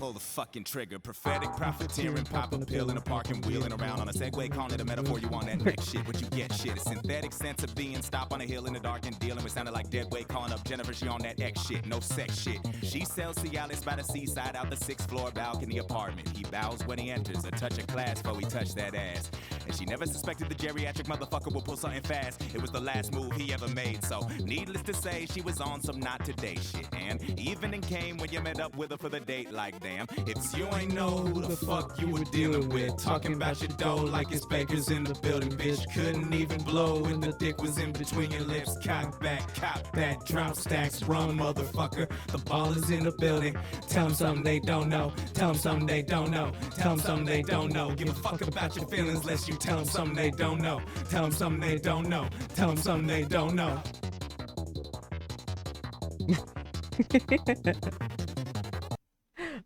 pull the fucking trigger. Prophetic profiteering, pop a pill in a park and wheeling around on a Segway, calling it a metaphor. You want that next shit, what you get shit. A synthetic sense of being, stop on a hill in the dark and dealing with sounding like dead weight, calling up Jennifer, she on that X shit, no sex shit. She sells Cialis by the seaside out the 6th floor balcony apartment. He bows when he enters, a touch of class before he touch that ass. And she never suspected the geriatric motherfucker will pull something fast. It was the last move he ever made, so needless to say, she was on some not today shit. And evening came when you met up with her for the date, like damn, if you ain't know who the fuck you were dealing with, talking about your dough like it's bakers in the building, bitch. Couldn't even blow when the dick was in between your lips. Cock back, cop that, drop stacks, wrong motherfucker. The ball is in the building. Tell them something they don't know. Tell them something they don't know. Tell them something they don't know. Give a fuck about your feelings lest you tell them something they don't know. Tell them something they don't know. Tell them something they don't know.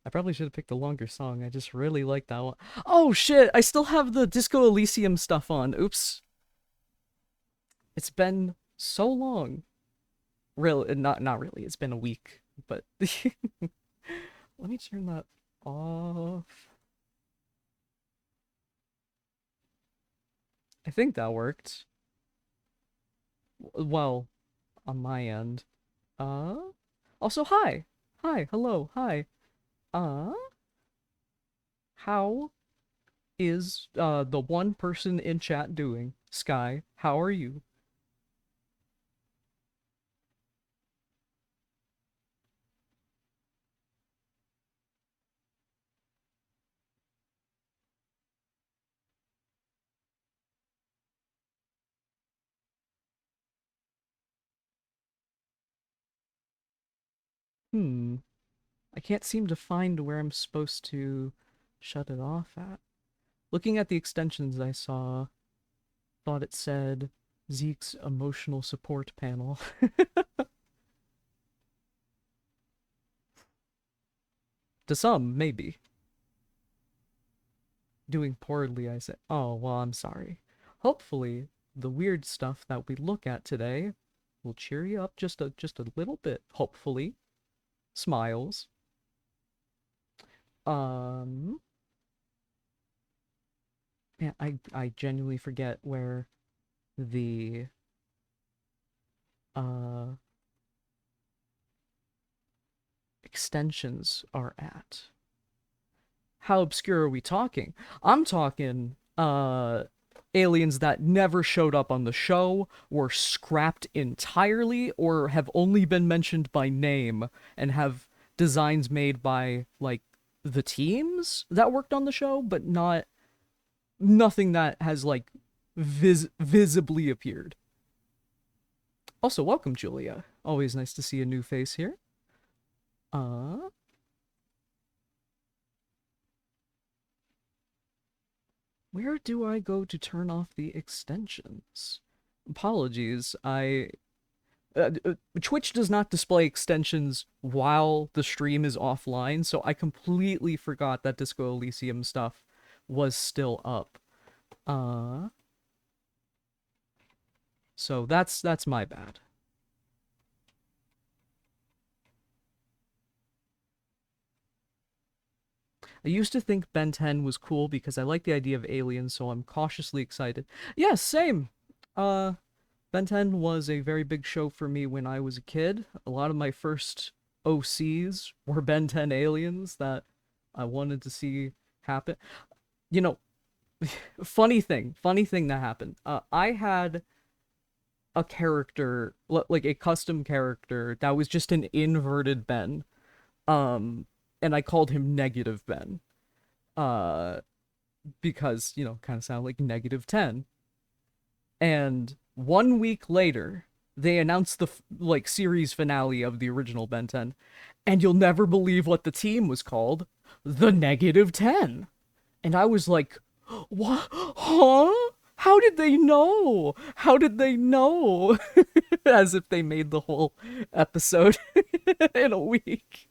I probably should have picked a longer song. I just really like that one. Oh shit, I still have the Disco Elysium stuff on. Oops. It's been so long. Really, not really. It's been a week, but let me turn that off. I think that worked. Well, on my end. Also, hi. Hi, hello, hi. How is, the one person in chat doing? Sky, how are you? I can't seem to find where I'm supposed to shut it off at. Looking at the extensions I saw, thought it said Zeke's emotional support panel. To some, maybe. Doing poorly, I say. Oh, well, I'm sorry. Hopefully, the weird stuff that we look at today will cheer you up just a little bit. Hopefully. Smiles. Yeah, I genuinely forget where the extensions are at. How obscure are we talking? I'm talking aliens that never showed up on the show, were scrapped entirely, or have only been mentioned by name and have designs made by like the teams that worked on the show, but nothing that has like visibly appeared. Also, welcome, Julia. Always nice to see a new face here. Where do I go to turn off the extensions? Apologies, Twitch does not display extensions while the stream is offline, so I completely forgot that Disco Elysium stuff was still up. So that's my bad. I used to think Ben 10 was cool because I like the idea of aliens, so I'm cautiously excited. Yeah, same. Ben 10 was a very big show for me when I was a kid. A lot of my first OCs were Ben 10 aliens that I wanted to see happen. You know, funny thing that happened. I had a character, like a custom character, that was just an inverted Ben. And I called him Negative Ben. Because, you know, kind of sound like negative 10. And 1 week later, they announced the, like, series finale of the original Ben 10. And you'll never believe what the team was called. The Negative 10. And I was like, what? Huh? How did they know? How did they know? As if they made the whole episode in a week.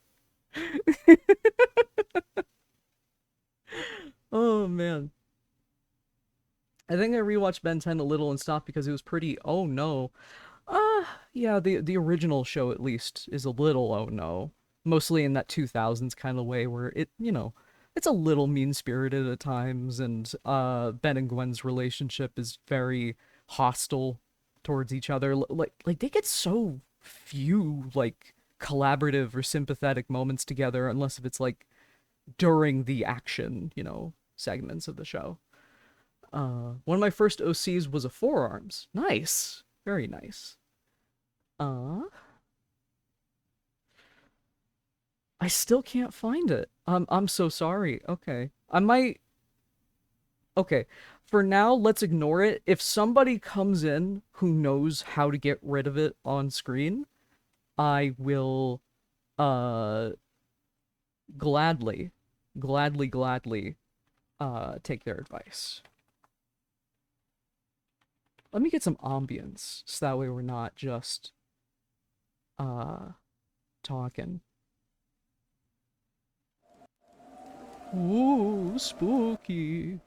Oh, man. I think I rewatched Ben 10 a little and stopped because it was pretty, oh no. Yeah, the original show at least is a little oh no. mostly in that 2000s kind of way where it, it's a little mean-spirited at times, and Ben and Gwen's relationship is very hostile towards each other. Like they get so few like collaborative or sympathetic moments together unless if it's like during the action, segments of the show. One of my first OCs was a Forearms. Nice. Very nice. Uh, I still can't find it. I'm so sorry. Okay. I might. Okay. For now, let's ignore it. If somebody comes in who knows how to get rid of it on screen, I will, uh, gladly, gladly, take their advice. Let me get some ambience, so that way we're not just, uh, talking. Ooh, spooky.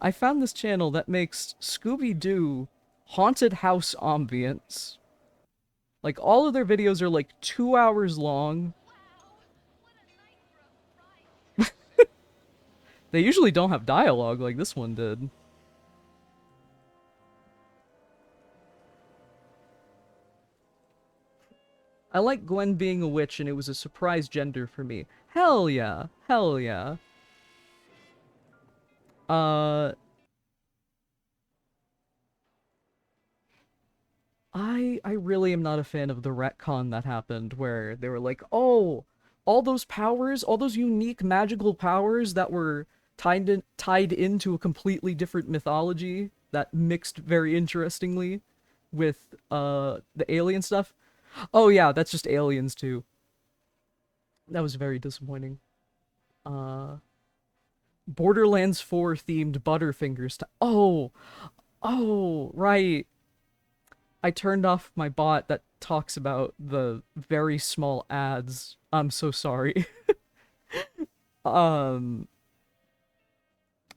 I found this channel that makes Scooby-Doo haunted house ambience. Like, all of their videos are like 2 hours long. They usually don't have dialogue like this one did. I like Gwen being a witch, and it was a surprise gender for me. Hell yeah. Hell yeah. Uh... I really am not a fan of the retcon that happened, where they were like, oh, all those powers, all those unique magical powers that were tied into a completely different mythology that mixed very interestingly with the alien stuff. Oh yeah, that's just aliens too. That was very disappointing. Uh Borderlands 4 themed Butterfingers. Oh, right. I turned off my bot that talks about the very small ads. I'm so sorry. um,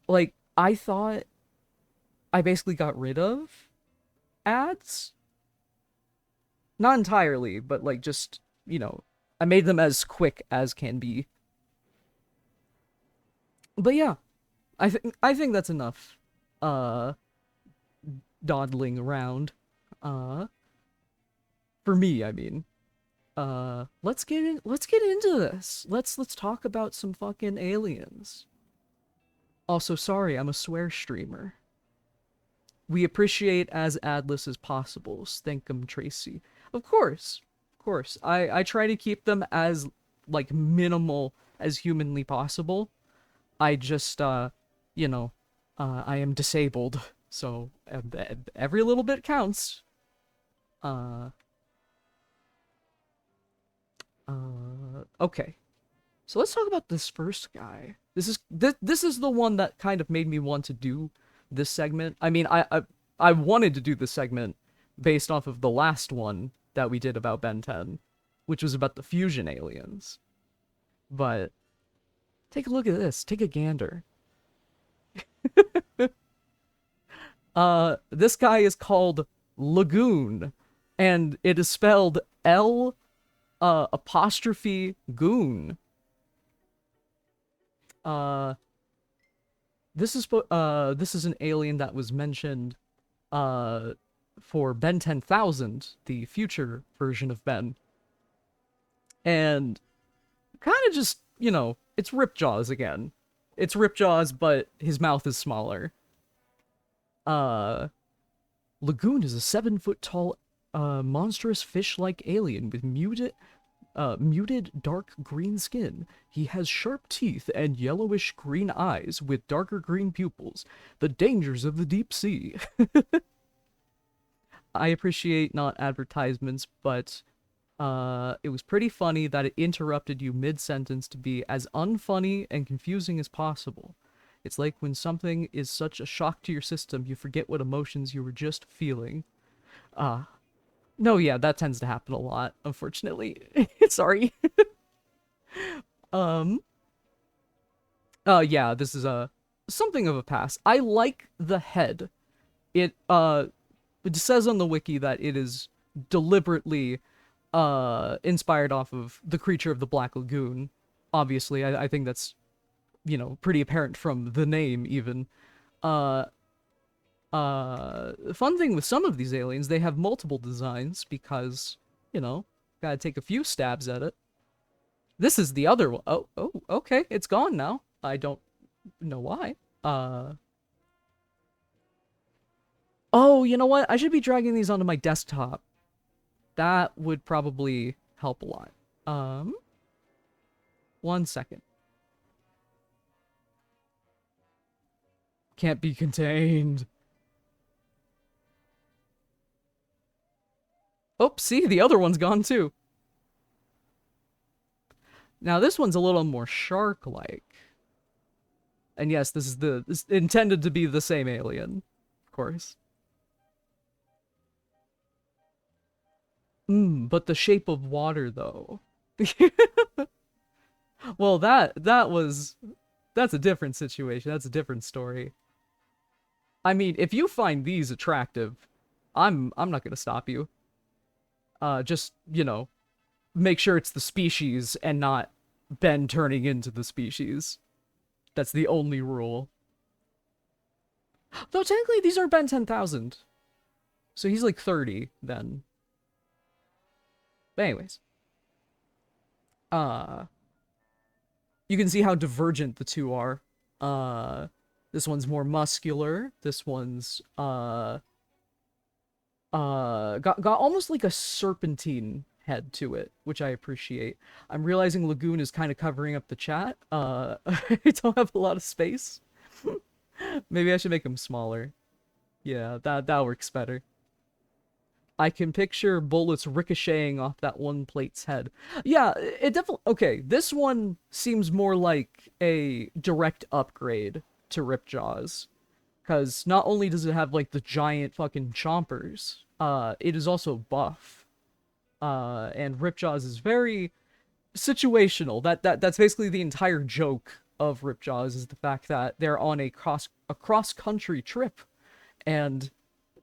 like, I thought I basically got rid of ads. Not entirely, but like just, I made them as quick as can be. But yeah, I think that's enough. Uh, dawdling around. Uh, for me, I mean. Let's get into this. Let's talk about some fucking aliens. Also, sorry, I'm a swear streamer. We appreciate as adless as possible. Thank 'em, Tracey. Of course. Of course. I try to keep them as like minimal as humanly possible. I just I am disabled, so every little bit counts. Uh okay. So let's talk about this first guy. This is the one that kind of made me want to do this segment. I mean, I wanted to do this segment based off of the last one that we did about Ben 10, which was about the fusion aliens. But take a look at this. Take a gander. This guy is called Lagoon, and it is spelled L apostrophe goon. This is an alien that was mentioned for Ben 10,000, the future version of Ben. And kind of just, it's Ripjaws again. It's Ripjaws, but his mouth is smaller. Lagoon is a 7-foot tall, monstrous fish-like alien with muted dark green skin. He has sharp teeth and yellowish green eyes with darker green pupils. The dangers of the deep sea. I appreciate not advertisements, but it was pretty funny that it interrupted you mid-sentence to be as unfunny and confusing as possible. It's like when something is such a shock to your system, you forget what emotions you were just feeling. No, yeah, that tends to happen a lot, unfortunately. Sorry. Yeah, this is something of a pass. I like the head. It says on the wiki that it is deliberately inspired off of the creature of the Black Lagoon. Obviously, I think that's, pretty apparent from the name even. Uh fun thing with some of these aliens, they have multiple designs because, gotta take a few stabs at it. This is the other one. Oh, okay, it's gone now. I don't know why. Uh Oh, you know what? I should be dragging these onto my desktop. That would probably help a lot. Um, 1 second. Can't be contained. Oh, see, the other one's gone too. Now this one's a little more shark-like. And yes, this is intended to be the same alien, of course. But the shape of water though. Well, that's a different situation. That's a different story. I mean, if you find these attractive, I'm not gonna stop you. Just, make sure it's the species and not Ben turning into the species. That's the only rule. Though technically these are Ben 10,000. So he's like 30 then. But anyways. Uh you can see how divergent the two are. This one's more muscular. This one's got almost like a serpentine head to it, which I appreciate. I'm realizing Lagoon is kind of covering up the chat. I don't have a lot of space. Maybe I should make him smaller. Yeah, that works better. I can picture bullets ricocheting off that one plate's head. Yeah, it definitely... Okay, this one seems more like a direct upgrade to Ripjaw's. Because not only does it have, like, the giant fucking chompers, it is also buff. And Ripjaws is very situational. That's basically the entire joke of Ripjaws, is the fact that they're on a cross-country trip, and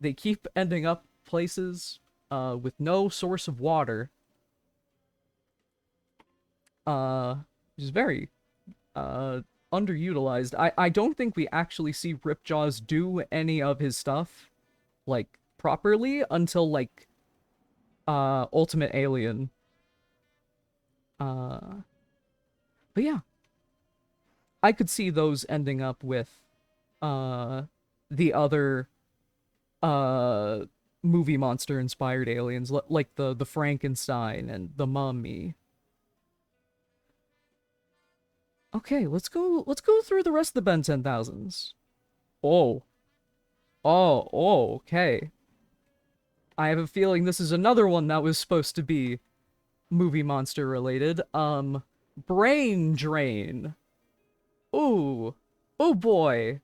they keep ending up places with no source of water, which is very underutilized. I don't think we actually see Ripjaws do any of his stuff, like, properly until, like, Ultimate Alien. But yeah. I could see those ending up with the other movie monster inspired aliens, like the Frankenstein and the Mummy. Okay, let's go through the rest of the Ben 10,000s. Oh. Okay. I have a feeling this is another one that was supposed to be movie monster related. Brain Drain. Ooh. Oh boy.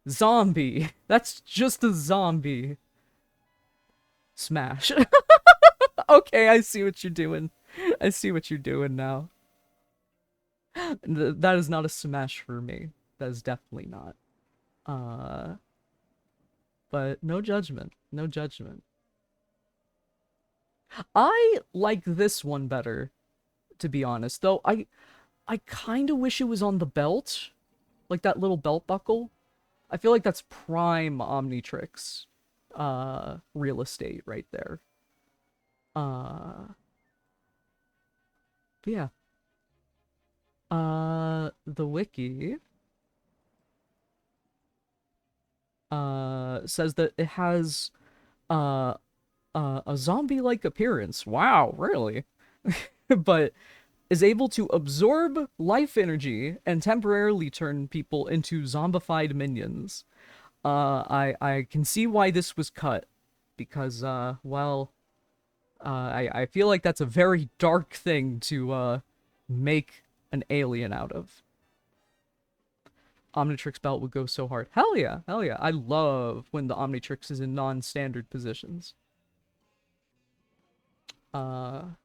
Zombie. That's just a zombie. Smash. Okay, I see what you're doing. I see what you're doing now. That is not a smash for me. That is definitely not. But no judgment. No judgment. I like this one better, to be honest. Though I kind of wish it was on the belt. Like that little belt buckle. I feel like that's prime Omnitrix real estate right there. But yeah. The wiki says that it has a zombie-like appearance. Wow, really? But is able to absorb life energy and temporarily turn people into zombified minions. I can see why this was cut, because well, I feel like that's a very dark thing to make an alien out of. Omnitrix belt would go so hard. Hell yeah, hell yeah. I love when the Omnitrix is in non-standard positions. Let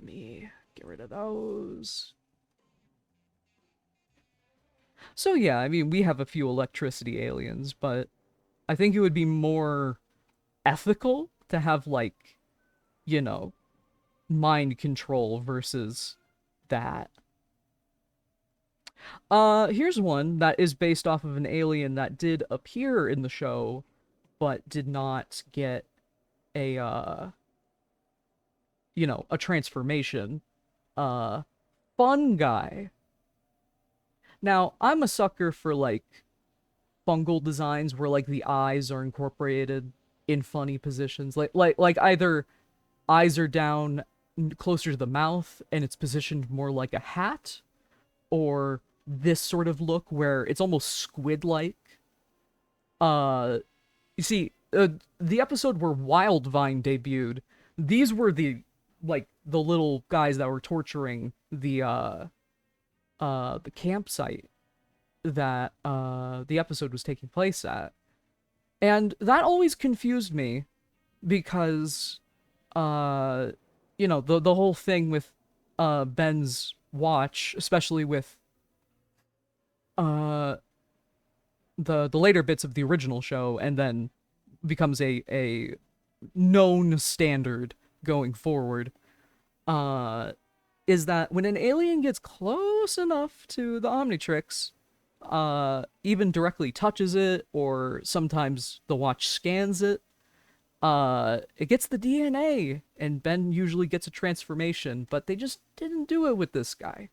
me get rid of those. So yeah, I mean, we have a few electricity aliens, but I think it would be more ethical to have, like, you know, mind control versus that. Here's one that is based off of an alien that did appear in the show, but did not get a, a transformation. Uh, Fun Guy. Now, I'm a sucker for, like, fungal designs where, like, the eyes are incorporated in funny positions. Like either eyes are down closer to the mouth and it's positioned more like a hat, or this sort of look where it's almost squid-like. Uh, you see, the episode where Wildvine debuted, these were the little guys that were torturing the campsite that the episode was taking place at. And that always confused me because the whole thing with Ben's watch, especially with uh the later bits of the original show, and then becomes a known standard going forward, uh is that when an alien gets close enough to the Omnitrix, even directly touches it, or sometimes the watch scans it, it gets the DNA, and Ben usually gets a transformation, but they just didn't do it with this guy.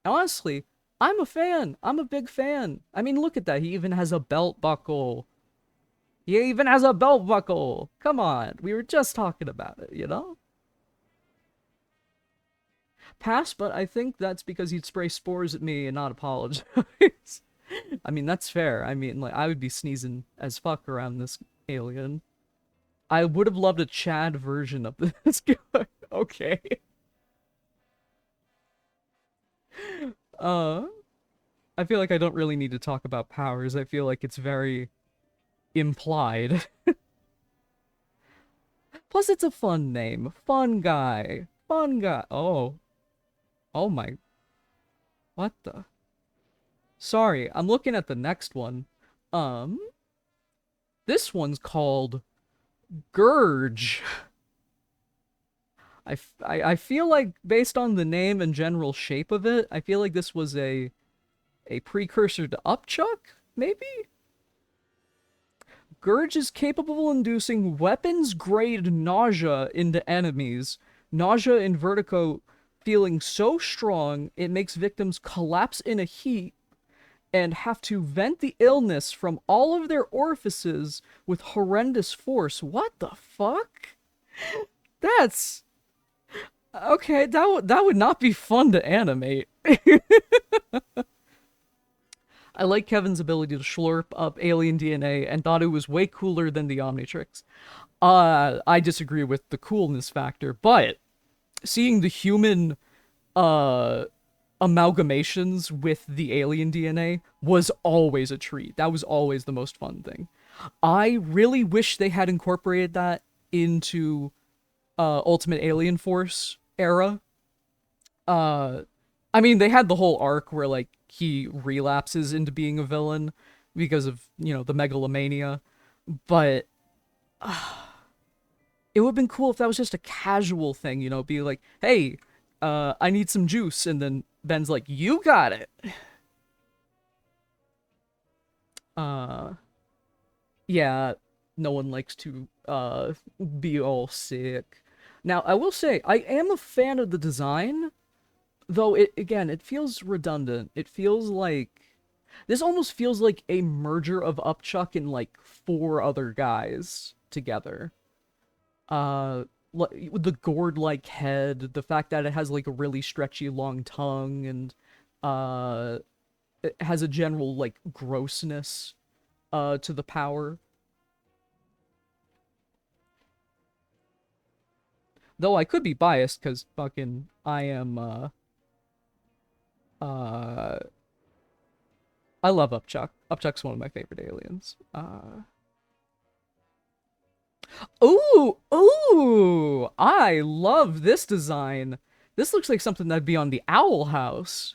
Honestly, I'm a fan. I'm a big fan. I mean, look at that. He even has a belt buckle. He even has a belt buckle. Come on. We were just talking about it, you know? Pass, but I think that's because he'd spray spores at me and not apologize. I mean, that's fair. I mean, like, I would be sneezing as fuck around this alien. I would have loved a Chad version of this guy. Okay. Uh, I feel like I don't really need to talk about powers. I feel like it's very implied. Plus, it's a fun name. Fun Guy. Fun Guy. Oh. Oh my. What the? Sorry, I'm looking at the next one. This one's called Gurge. I feel like, based on the name and general shape of it, I feel like this was a precursor to Upchuck, maybe? Gurge is capable of inducing weapons-grade nausea into enemies. Nausea and vertigo feeling so strong, it makes victims collapse in a heap and have to vent the illness from all of their orifices with horrendous force. What the fuck? That's... Okay, that would not be fun to animate. I like Kevin's ability to slurp up alien DNA and thought it was way cooler than the Omnitrix. I disagree with the coolness factor, but seeing the human amalgamations with the alien DNA was always a treat. That was always the most fun thing. I really wish they had incorporated that into Ultimate Alien Force era. I mean, they had the whole arc where, like, he relapses into being a villain because of, the megalomania, but it would have been cool if that was just a casual thing, be like, hey, I need some juice, and then Ben's like, you got it. Yeah, no one likes to, be all sick. Now, I will say, I am a fan of the design, though it feels redundant. It feels like, this almost feels like a merger of Upchuck and, like, 4 other guys together. With the gourd-like head, the fact that it has, like, a really stretchy long tongue, and it has a general, like, grossness to the power. Though I could be biased, because fucking I am I love Upchuck. Upchuck's one of my favorite aliens. Ooh, I love this design. This looks like something that'd be on the Owl House.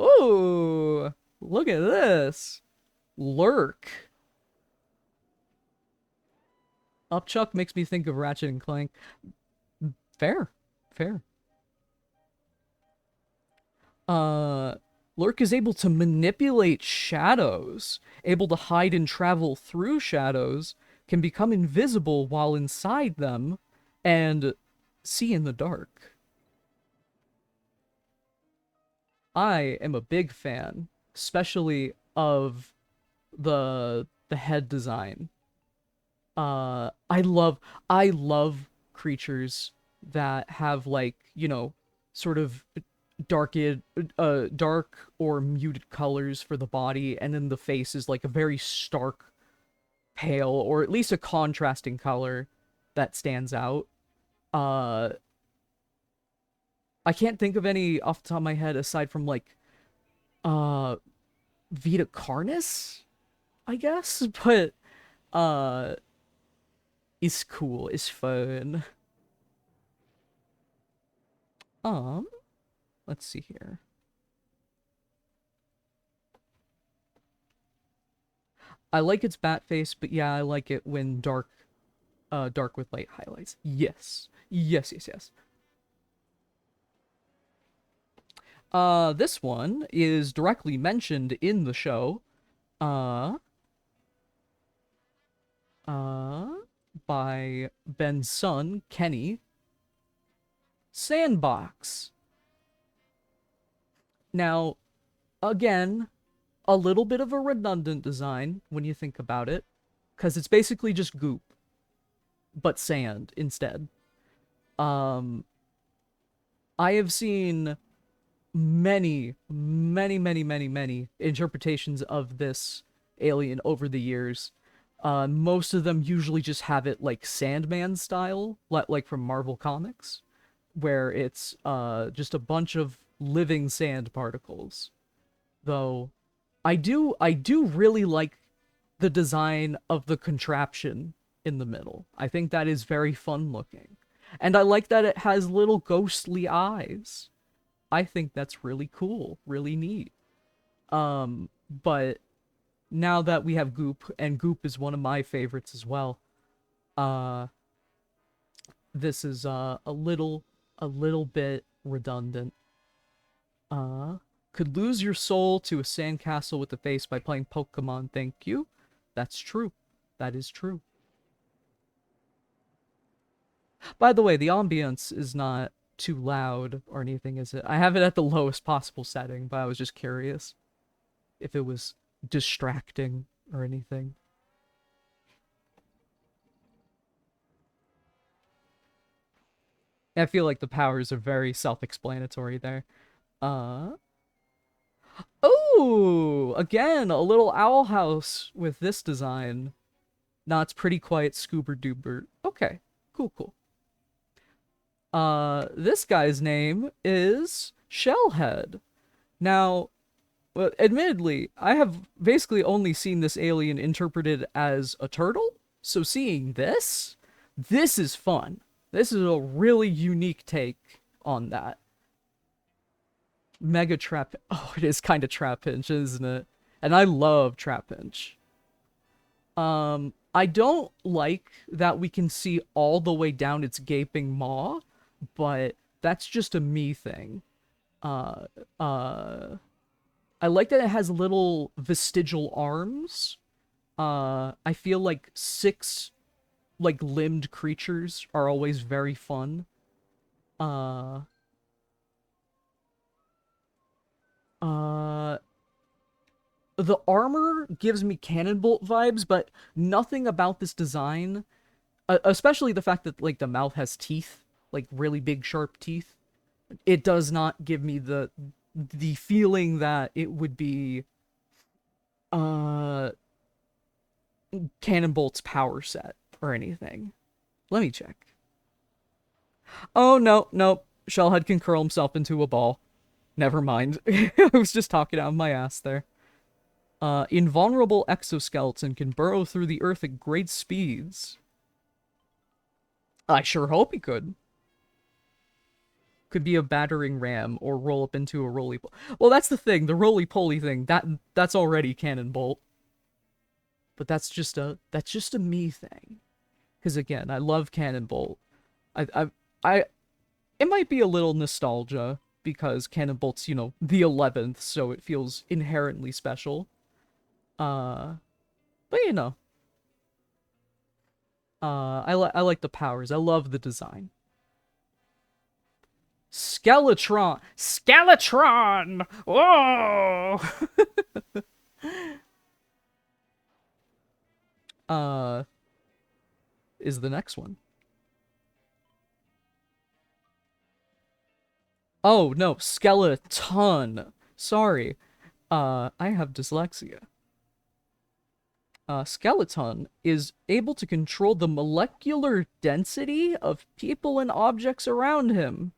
Ooh, look at this. Lurk. Upchuck makes me think of Ratchet and Clank. Fair. Fair. Uh, Lurk is able to manipulate shadows, able to hide and travel through shadows, can become invisible while inside them, and see in the dark. I am a big fan, especially of the head design. I love creatures that have like, sort of dark or muted colors for the body, and then the face is like a very stark pale, or at least a contrasting color that stands out. Uh I can't think of any off the top of my head aside from like uh Vita Carnis, I guess, but uh it's cool, it's fun. Um, let's see here. I like its bat face, but yeah, I like it when dark with light highlights. Yes. Yes, yes, yes. This one is directly mentioned in the show. Uh, uh, by Ben's son, Kenny. Sandbox. Now, again, a little bit of a redundant design when you think about it, because it's basically just goop, but sand instead. Um, I have seen many interpretations of this alien over the years. Most of them usually just have it like Sandman style, like from Marvel Comics, where it's just a bunch of living sand particles. Though I do really like the design of the contraption in the middle. I think that is very fun looking. And I like that it has little ghostly eyes. I think that's really cool, really neat. But now that we have Goop, and Goop is one of my favorites as well, uh, this is a little bit redundant. Uh, could lose your soul to a sandcastle with the face by playing Pokemon. Thank you. That's true. That is true. By the way, the ambience is not too loud or anything, is it? I have it at the lowest possible setting, but I was just curious if it was distracting or anything. I feel like the powers are very self-explanatory there. Uh oh, again, a little owl house with this design. Nah, it's pretty quiet, Scoober Doober. Okay, cool, cool. This guy's name is Shellhead. Now, well, admittedly, I have basically only seen this alien interpreted as a turtle, so seeing this is fun. This is a really unique take on that. Mega Trap. Oh, it is kind of Trapinch, isn't it? And I love Trapinch. I don't like that we can see all the way down its gaping maw, but that's just a me thing. Uh, uh, I like that it has little vestigial arms. I feel like six like limbed creatures are always very fun. Uh, uh, the armor gives me cannonbolt vibes, but nothing about this design, especially the fact that like the mouth has teeth, like really big sharp teeth, it does not give me the feeling that it would be uh Cannonbolt's power set or anything. Let me check. Oh no, no. Shellhead can curl himself into a ball. Never mind. I was just talking out of my ass there. Invulnerable exoskeleton can burrow through the earth at great speeds. I sure hope he could. Could be a battering ram or roll up into a roly. Well, that's the thing. The roly poly thing. That's already Cannonbolt. But that's just a me thing. Because again, I love Cannon Bolt. I it might be a little nostalgia because Cannon Bolt's, the 11th, so it feels inherently special. Uh, but I like the powers. I love the design. Skeletron! Whoa! uh, is the next one. Oh, no, skeleton. Sorry. I have dyslexia. Skeleton is able to control the molecular density of people and objects around him.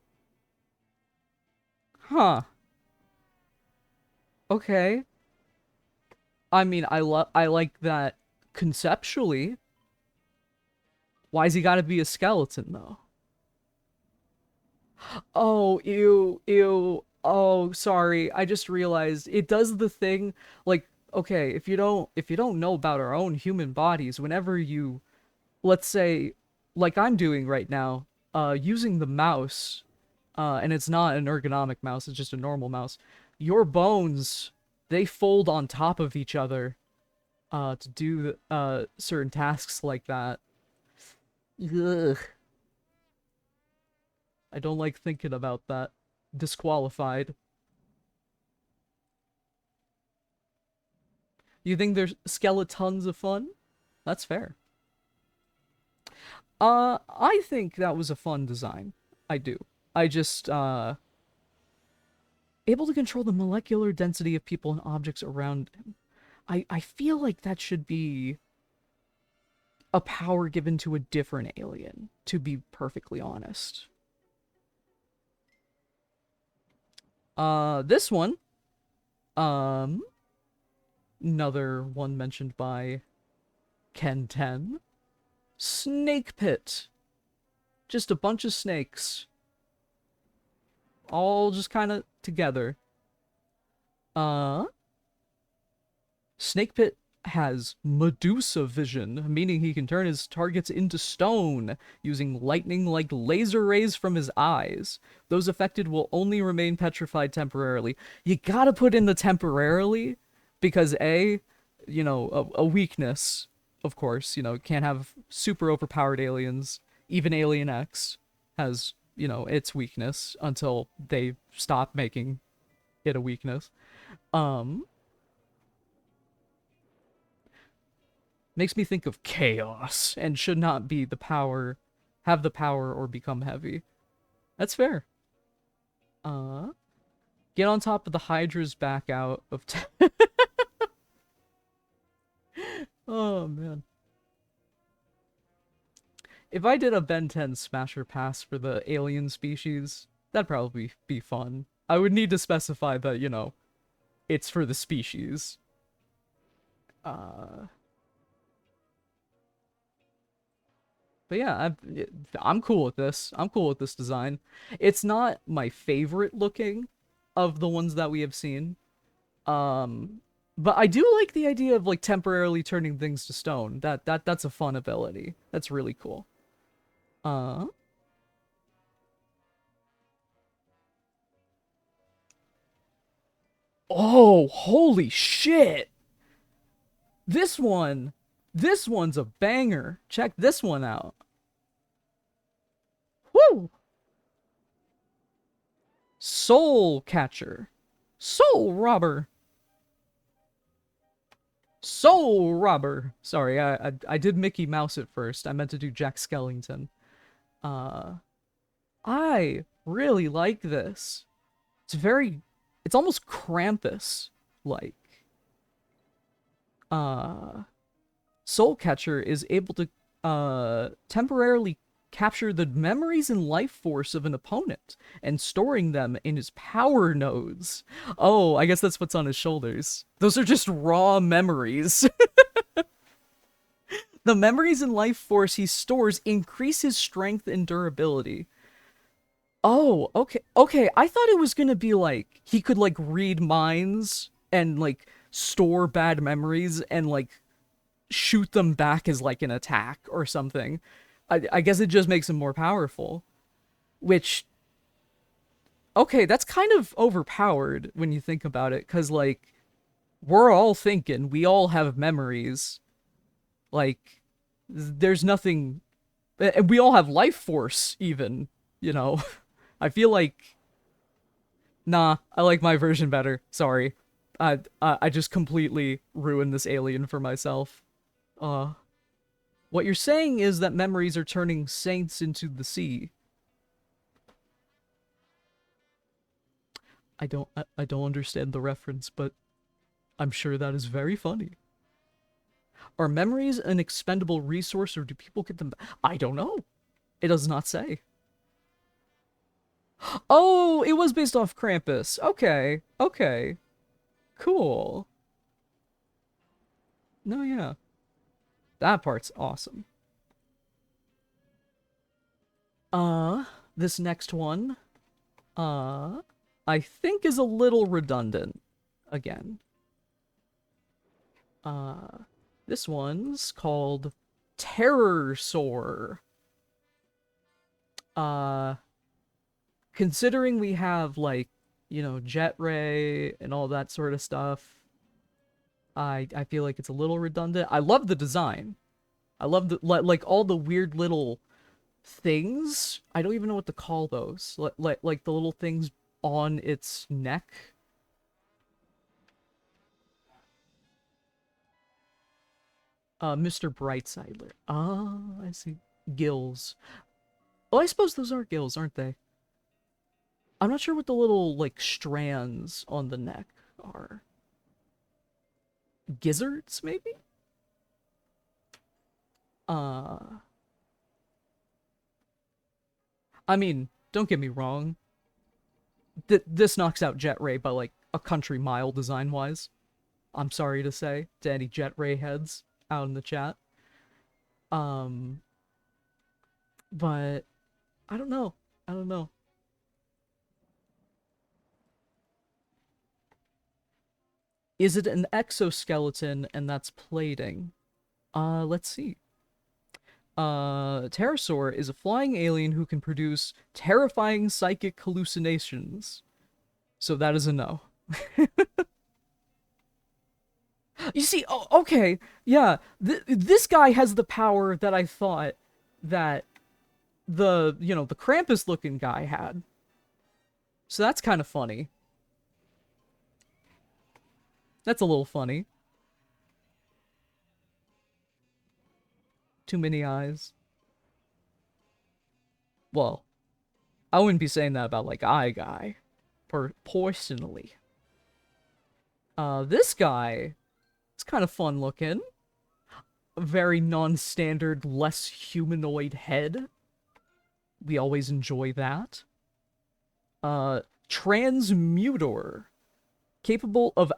Huh. Okay. I mean, I like that conceptually. Why's he gotta be a skeleton, though? Oh, ew, ew. Oh, sorry. I just realized it does the thing like okay, if you don't know about our own human bodies, whenever you let's say like I'm doing right now, using the mouse, and it's not an ergonomic mouse, it's just a normal mouse. Your bones, they fold on top of each other to do certain tasks like that. Ugh. I don't like thinking about that. Disqualified. You think there's skeletons of fun? That's fair. I think that was a fun design. I do. I just, able to control the molecular density of people and objects around him. I feel like that should be a power given to a different alien, to be perfectly honest. This one, um, another one mentioned by Ken 10. Snake Pit. Just a bunch of snakes. All just kind of together. Uh, Snake Pit has Medusa vision, meaning he can turn his targets into stone, using lightning like laser rays from his eyes. Those affected will only remain petrified temporarily. You gotta put in the temporarily, because a weakness, of course, can't have super overpowered aliens. Even Alien X has, its weakness until they stop making it a weakness. Um, Makes me think of chaos and should not be have the power or become heavy. That's fair. Uh, get on top of the Hydra's back out of. Oh man. If I did a Ben 10 Smasher Pass for the alien species, that'd probably be fun. I would need to specify that, it's for the species. Uh, but yeah, I'm cool with this. I'm cool with this design. It's not my favorite looking of the ones that we have seen. But I do like the idea of like temporarily turning things to stone. That's a fun ability. That's really cool. Uh, oh, holy shit! This one, this one's a banger. Check this one out. Woo! Soul Catcher. Soul Robber. Soul Robber. Sorry, I did Mickey Mouse at first. I meant to do Jack Skellington. Uh, I really like this. It's almost Krampus-like. Soul Catcher is able to, temporarily capture the memories and life force of an opponent and storing them in his power nodes. Oh, I guess that's what's on his shoulders. Those are just raw memories. The memories and life force he stores increase his strength and durability. Oh, okay. Okay, I thought it was gonna be like he could like read minds and like store bad memories and like shoot them back as like an attack or something. I guess it just makes them more powerful. Which, okay, that's kind of overpowered when you think about it, because, like, we're all thinking, we all have memories. Like, there's nothing. And we all have life force, even, you know? I feel like. Nah, I like my version better. Sorry. I just completely ruined this alien for myself. Uh, what you're saying is that memories are turning saints into the sea. I don't understand the reference, but I'm sure that is very funny. Are memories an expendable resource, or do people get them back? I don't know. It does not say. Oh, it was based off Krampus. Okay, okay, cool. No, yeah, that part's awesome. Uh, this next one, uh, I think is a little redundant. Again, uh, this one's called Terror Sore. Uh, considering we have, like, you know, Jet Ray and all that sort of stuff, I feel like it's a little redundant. I love the design. I love the like all the weird little things. I don't even know what to call those. Like the little things on its neck. Mr. Brightside. Ah, I see. Gills. Oh, I suppose those are gills, aren't they? I'm not sure what the little, like, strands on the neck are. Gizzards, maybe? Uh, I mean, don't get me wrong. This knocks out Jet Ray by, like, a country mile design-wise. I'm sorry to say to any Jet Ray heads out in the chat. Um, but I don't know. I don't know. Is it an exoskeleton and that's plating? Let's see. Pterosaur is a flying alien who can produce terrifying psychic hallucinations. So that is a no. You see, oh, okay, yeah, this guy has the power that I thought that the Krampus-looking guy had. So that's kind of funny. That's a little funny. Too many eyes. Well, I wouldn't be saying that about, like, Eye Guy, personally. This guy, it's kind of fun looking. A very non-standard, less humanoid head. We always enjoy that. Transmutor, capable of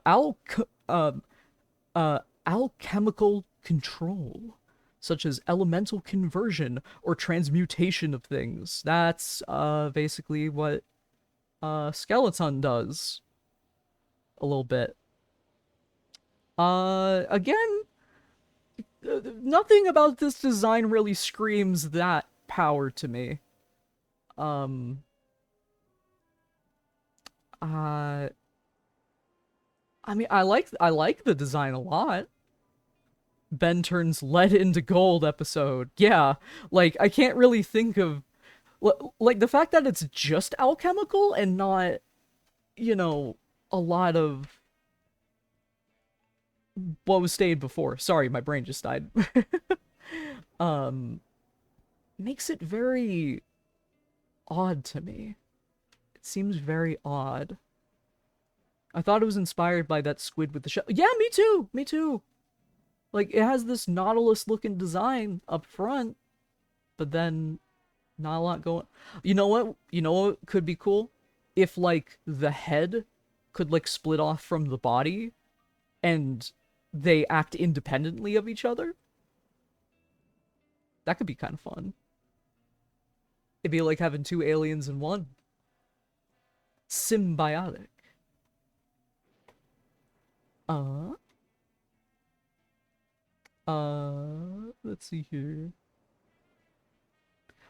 alchemical control, such as elemental conversion or transmutation of things. That's basically what Skeleton does a little bit. Again, nothing about this design really screams that power to me. Um, uh, I mean, I like the design a lot. Ben turns lead into gold episode. Yeah, like I can't really think of like the fact that it's just alchemical and not, you know, a lot of what was stated before. Sorry, my brain just died. um makes it very odd to me. It seems very odd. I thought it was inspired by that squid with the shell. Yeah, me too. Me too. Like, it has this Nautilus looking design up front, but then not a lot going. You know what? You know what could be cool? If, like, the head could, like, split off from the body and they act independently of each other. That could be kind of fun. It'd be like having two aliens in one. Symbiotic. Uh, Let's see here.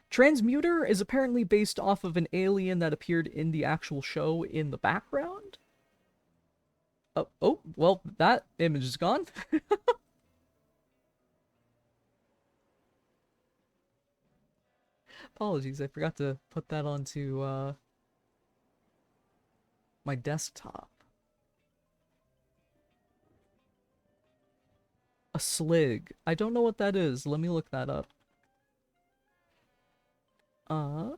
Transmuter is apparently based off of an alien that appeared in the actual show in the background. Oh, well, that image is gone. Apologies, I forgot to put that onto, my desktop. A slig. I don't know what that is. Let me look that up. Uh,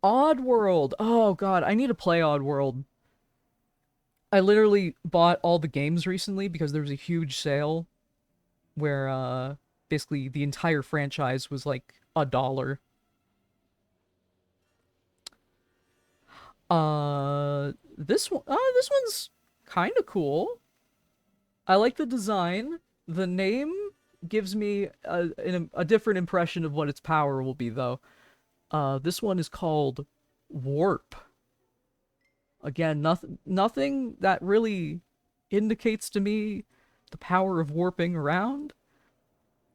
Oddworld. Oh god, I need to play Oddworld. I literally bought all the games recently because there was a huge sale where basically the entire franchise was like $1. This one's kind of cool. I like the design. The name gives me a different impression of what its power will be, though. This one is called Warp. Again, nothing that really indicates to me the power of warping around.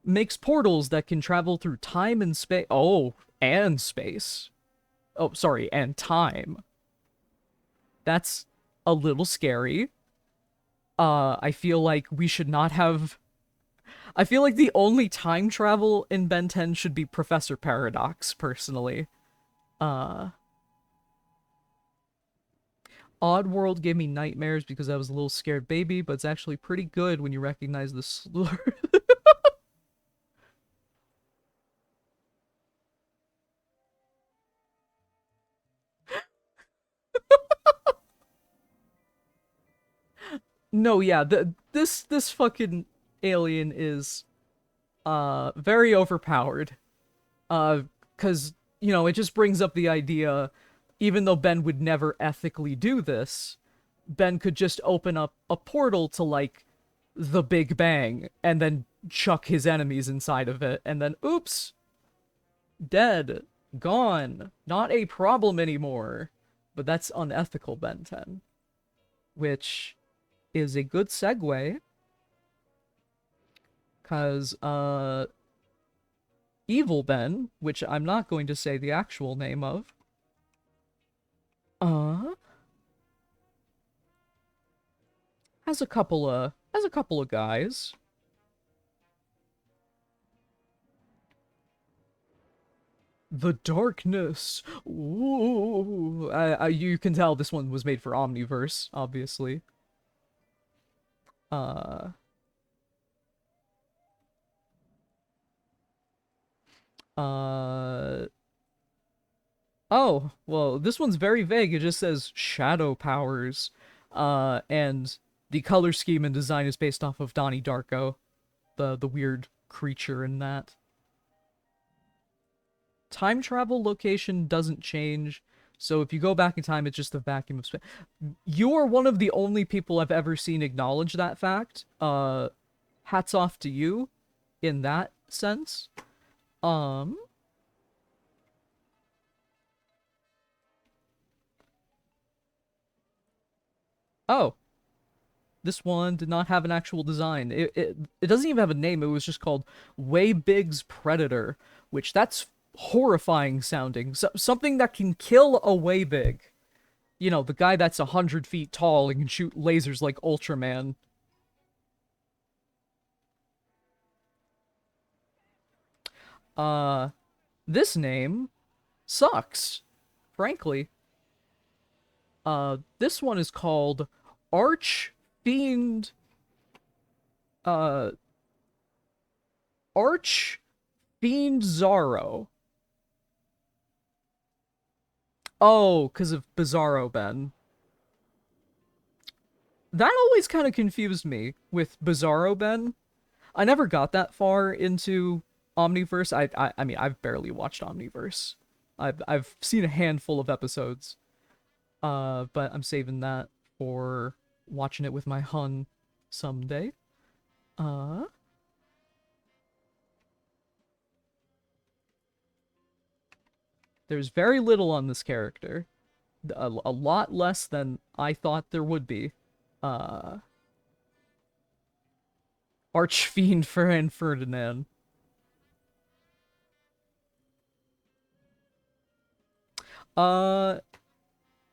Makes portals that can travel through time and space. Oh, and space. Oh, sorry, and time. That's a little scary. I feel like we should not have. I feel like the only time travel in Ben 10 should be Professor Paradox, personally. Uh, Oddworld gave me nightmares because I was a little scared baby, but it's actually pretty good when you recognize the slur. No, yeah, this fucking alien is very overpowered. Cause, you know, it just brings up the idea, even though Ben would never ethically do this, Ben could just open up a portal to like the Big Bang and then chuck his enemies inside of it, and then oops, dead, gone, not a problem anymore. But that's unethical, Ben 10, which is a good segue, cause Evil Ben, which I'm not going to say the actual name of, uh has a couple of guys. The darkness. Ooh, you can tell this one was made for Omniverse, obviously. Uh, uh. Oh, well, this one's very vague. It just says shadow powers. And the color scheme and design is based off of Donnie Darko, the weird creature in that. Time travel location doesn't change, so if you go back in time, it's just a vacuum of space. You are one of the only people I've ever seen acknowledge that fact. Hats off to you in that sense. Um, oh, this one did not have an actual design. It doesn't even have a name. It was just called Way Big's Predator, which that's horrifying sounding. Something that can kill a Way Big. You know, the guy that's 100 feet tall and can shoot lasers like Ultraman. Uh, this name sucks, frankly. This one is called Arch Fiend, uh, Arch Fiend Zaro. Oh, because of Bizarro Ben. That always kind of confused me with Bizarro Ben. I never got that far into Omniverse. I mean, I've barely watched Omniverse. I've seen a handful of episodes. But I'm saving that for watching it with my hun someday. Uh, there's very little on this character. A lot less than I thought there would be. Uh, Archfiend Ferdinand. Uh,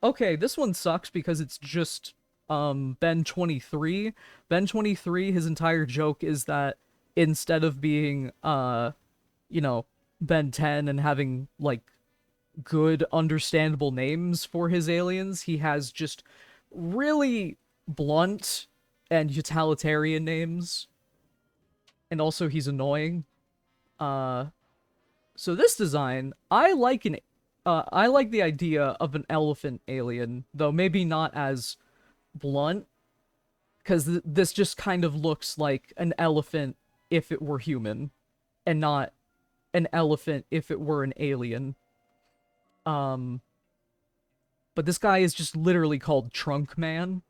okay, this one sucks because it's just Ben 23. Ben 23, his entire joke is that instead of being you know, Ben 10 and having like good understandable names for his aliens, he has just really blunt and utilitarian names. And also he's annoying. Uh so this design, I like the idea of an elephant alien, though maybe not as blunt, because this just kind of looks like an elephant if it were human, and not an elephant if it were an alien. Um, but this guy is just literally called Trunk Man.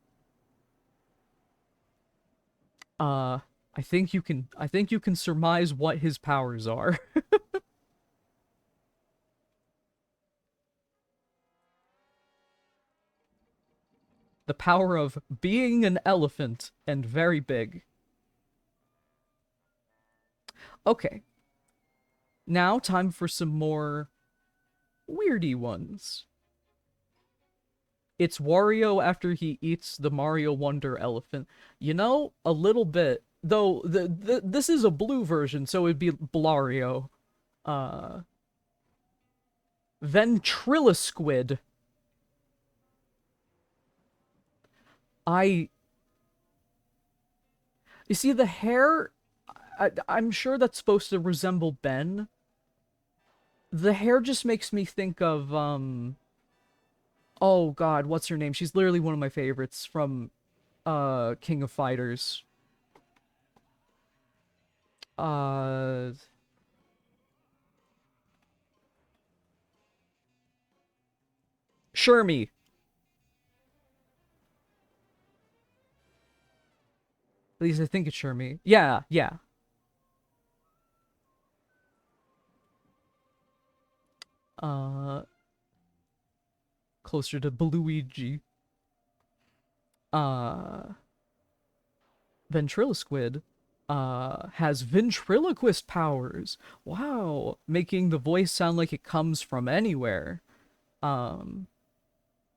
Uh, I think you can surmise what his powers are. The power of being an elephant and very big. Okay, now time for some more weirdy ones. It's Wario after he eats the Mario Wonder elephant. You know, a little bit. Though this is a blue version, so it'd be Blario. Uh Ventriloquid. I You see the hair, I'm sure that's supposed to resemble Ben. The hair just makes me think of oh god, what's her name? She's literally one of my favorites from King of Fighters. Uh Shermie. At least I think it's Shermie. Yeah, yeah. Uh Closer to Luigi. Uh Ventriloquid has ventriloquist powers. Wow, making the voice sound like it comes from anywhere. Um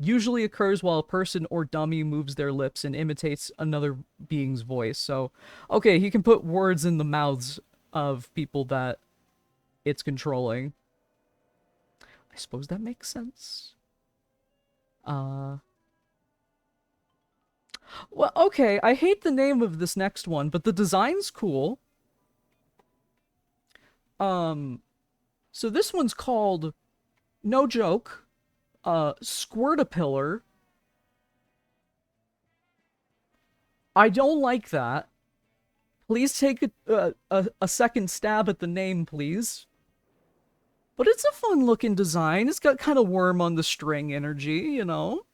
Usually occurs while a person or dummy moves their lips and imitates another being's voice. So, okay, he can put words in the mouths of people that it's controlling. I suppose that makes sense. Uh, well, okay, I hate the name of this next one, but the design's cool. Um, so this one's called, no joke, Squirtapillar. I don't like that. Please take a second stab at the name, please. But it's a fun looking design. It's got kind of worm on the string energy, you know?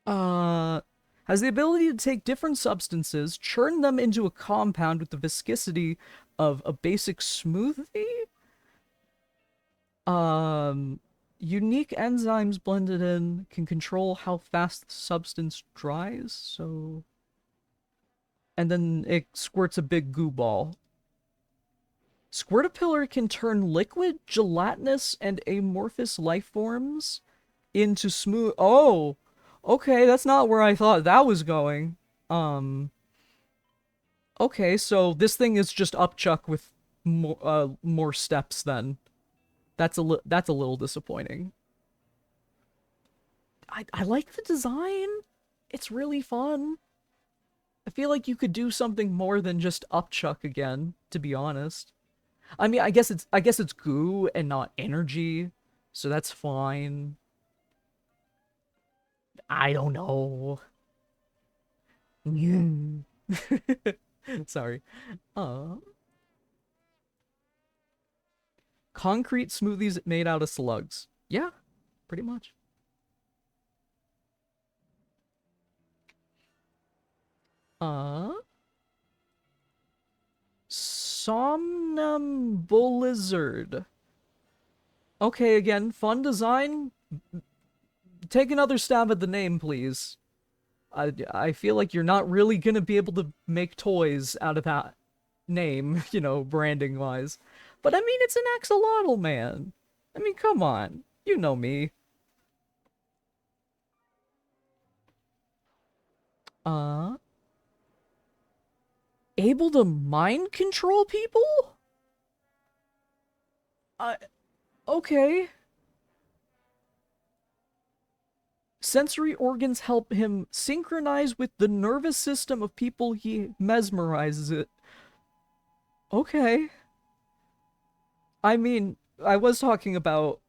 Uh, has the ability to take different substances, churn them into a compound with the viscosity of a basic smoothie? Um, Unique enzymes blended in can control how fast the substance dries, so... And then it squirts a big goo ball. Squirtapillar can turn liquid, gelatinous, and amorphous life forms into smooth. Oh, okay, that's not where I thought that was going. Um, okay, so this thing is just upchuck with more steps then. That's a little disappointing. I like the design. It's really fun. I feel like you could do something more than just upchuck again, to be honest. I mean, I guess it's goo and not energy, so that's fine. I don't know. Sorry. Uh, Concrete smoothies made out of slugs. Yeah, pretty much. Uh, Somnambulizard. Okay, again, fun design. Take another stab at the name, please. I feel like you're not really gonna be able to make toys out of that name, you know, branding wise. But I mean, it's an axolotl, man. I mean, come on. You know me. Uh, able to mind control people? Uh, okay. Sensory organs help him synchronize with the nervous system of people he mesmerizes it. Okay. I mean, I was talking about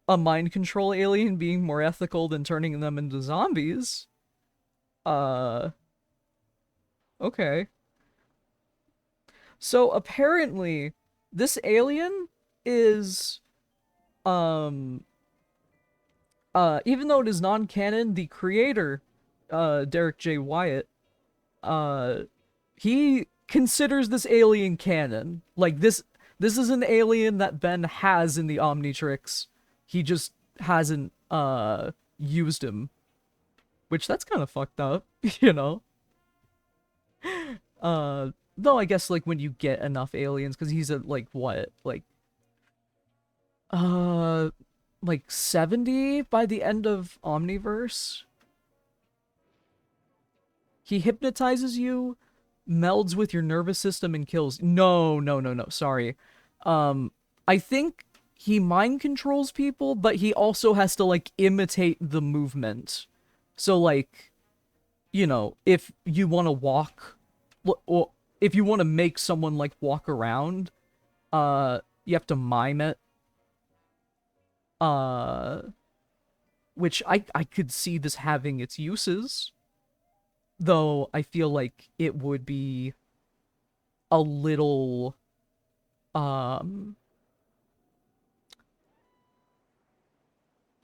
a mind control alien being more ethical than turning them into zombies. Uh, okay. So apparently, this alien is, um, even though it is non-canon, the creator, Derek J. Wyatt, uh, he considers this alien canon. Like, this is an alien that Ben has in the Omnitrix. He just hasn't, used him. Which, that's kind of fucked up, you know? Though I guess, like, when you get enough aliens, because he's at, like, what? Uh, like 70 by the end of Omniverse? He hypnotizes you, melds with your nervous system, and kills. No, no, no, no, sorry. I think he mind controls people, but he also has to, like, imitate the movement. So, like, you know, if you want to walk, or if you want to make someone, like, walk around, you have to mime it. Which I could see this having its uses. Though I feel like it would be a little,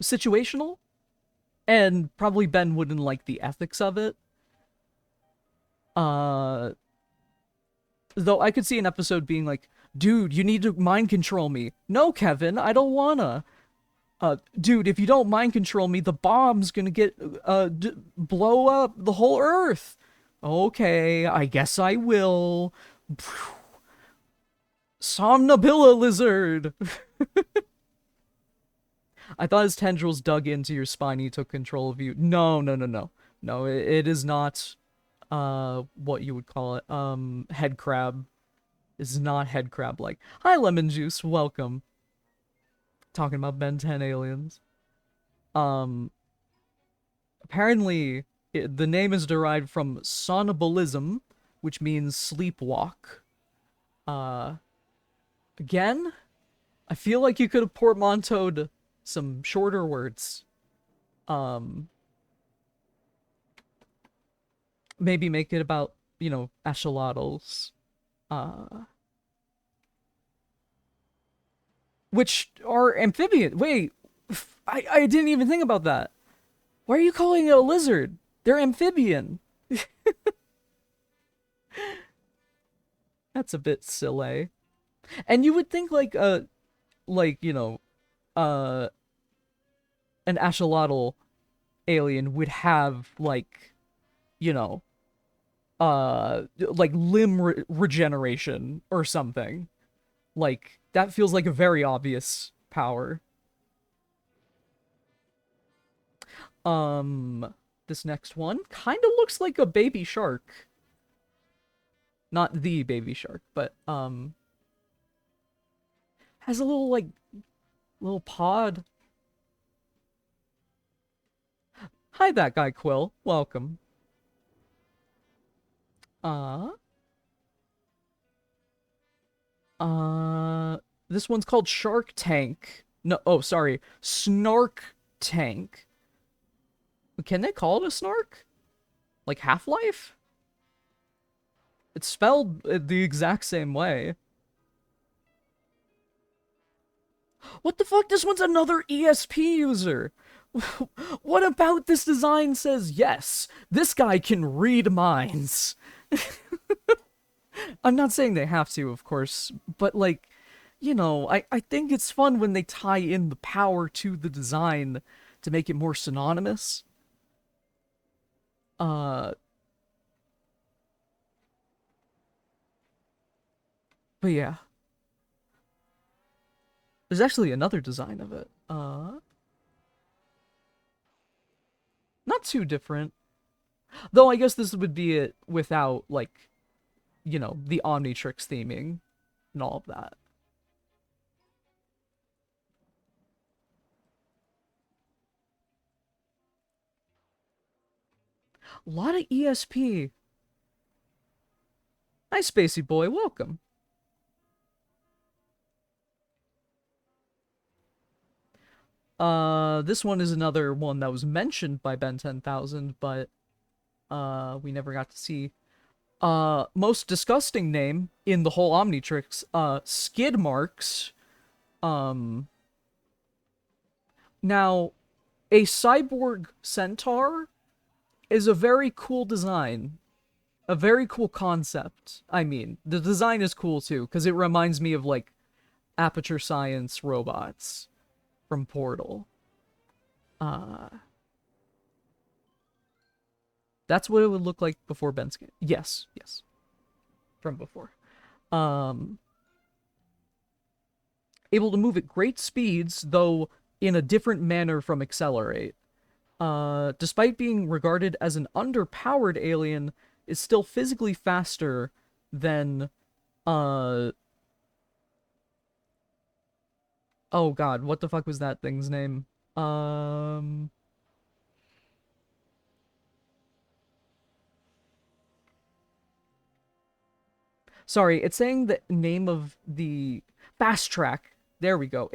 situational. And probably Ben wouldn't like the ethics of it. Though I could see an episode being like, dude, you need to mind control me. No, Kevin, I don't wanna. Dude, if you don't mind control me, the bomb's gonna get, blow up the whole Earth. Okay, I guess I will. Somnambula lizard! I thought his tendrils dug into your spine and he took control of you. No, no, no, no. No, it is not, what you would call it, head crab. It's not head crab-like. Hi, Lemon Juice, welcome. Talking about Ben 10 aliens. Apparently, the name is derived from somnambulism, which means sleepwalk. Again, I feel like you could have portmanteaued some shorter words. Maybe make it about, you know, axolotls. Which are amphibian. Wait, I didn't even think about that. Why are you calling it a lizard? They're amphibian. That's a bit silly. And you would think like, you know, an axolotl alien would have, like, you know, like limb regeneration or something. Like, that feels like a very obvious power. This next one kind of looks like a baby shark. Not the baby shark, but, has a little, like, little pod. Hi, that guy, Quill. Welcome. This one's called Shark Tank. No, oh, sorry. Snark Tank. Can they call it a snark? Like Half-Life? It's spelled the exact same way. What the fuck? This one's another ESP user. What about this design says, yes, this guy can read minds? I'm not saying they have to, of course, but like, I think it's fun when they tie in the power to the design to make it more synonymous. Uh, but yeah, there's actually another design of it. Not too different. Though I guess this would be it without, like, the Omnitrix theming and all of that. A lot of ESP. Hi, Spacey Boy, welcome. This one is another one that was mentioned by Ben 10,000, but, we never got to see. Most disgusting name in the whole Omnitrix, skid marks. Um, Now, a cyborg centaur is a very cool design. A very cool concept. I mean, the design is cool too, because it reminds me of, like, Aperture Science robots from Portal. Uh, that's what it would look like before Ben's game. Yes, yes. From before. Um, Able to move at great speeds, though in a different manner from Accelerate. Despite being regarded as an underpowered alien, is still physically faster than, uh... oh god, what the fuck was that thing's name? Sorry, it's saying the name of the fast track. There we go.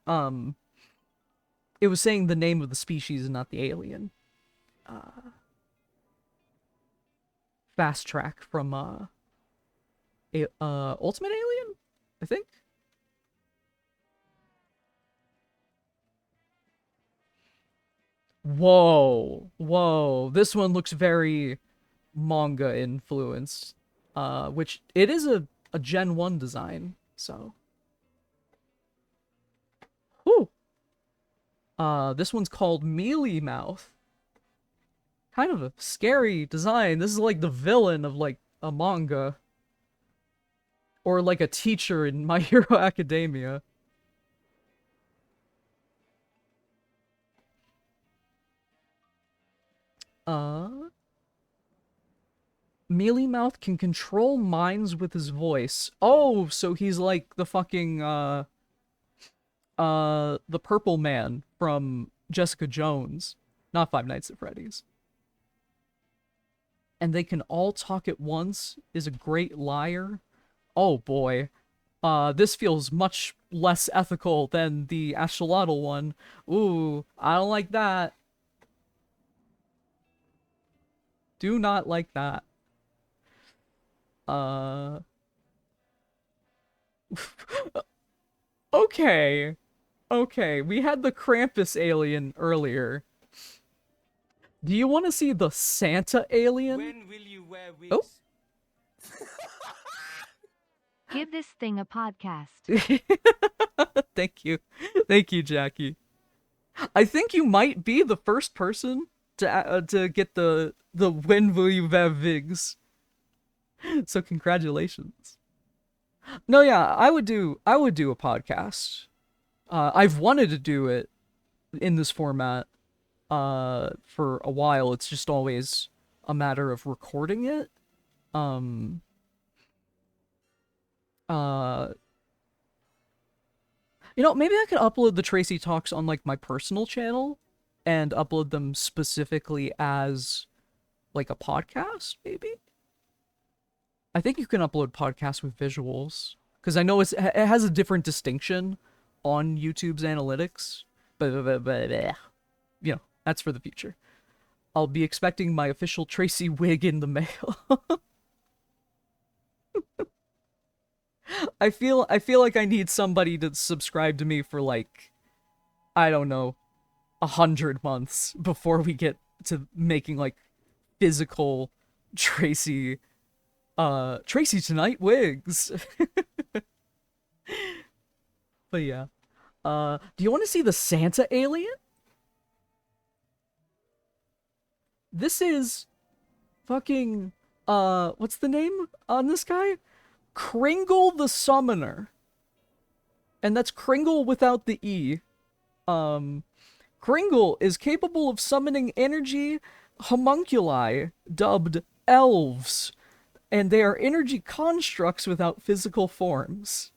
Um, it was saying the name of the species and not the alien. Fast track from, Ultimate Alien? I think? Whoa. Whoa. This one looks very manga influenced. Which, it is a Gen 1 design, so. Whew. This one's called Mealy Mouth. Kind of a scary design. This is like the villain of, like, a manga. Or like a teacher in My Hero Academia. Uh, Mealy Mouth can control minds with his voice. Oh, so he's like the fucking, the purple man from Jessica Jones. Not Five Nights at Freddy's. And they can all talk at once, is a great liar. Oh boy. This feels much less ethical than the axolotl one. Ooh, I don't like that. Do not like that. Uh... okay. Okay, we had the Krampus alien earlier. Do you want to see the Santa alien? When will you wear wigs? Oh. Give this thing a podcast. Thank you. Thank you, Jackie. I think you might be the first person to get the when will you wear wigs. So congratulations. No, yeah, I would do a podcast. I've wanted to do it in this format for a while. It's just always a matter of recording it. Maybe I could upload the Tracey Talks on, like, my personal channel and upload them specifically as, like, a podcast, maybe? I think you can upload podcasts with visuals, because I know it has a different distinction on YouTube's analytics, but that's for the future. I'll be expecting my official Tracey wig in the mail. I feel like I need somebody to subscribe to me for, like, I don't know, 100 months before we get to making, like, physical Tracey Tracy tonight wigs. But yeah. Do you want to see the Santa alien? This is fucking, what's the name on this guy? Kringle the Summoner. And that's Kringle without the E. Kringle is capable of summoning energy homunculi, dubbed elves, and they are energy constructs without physical forms.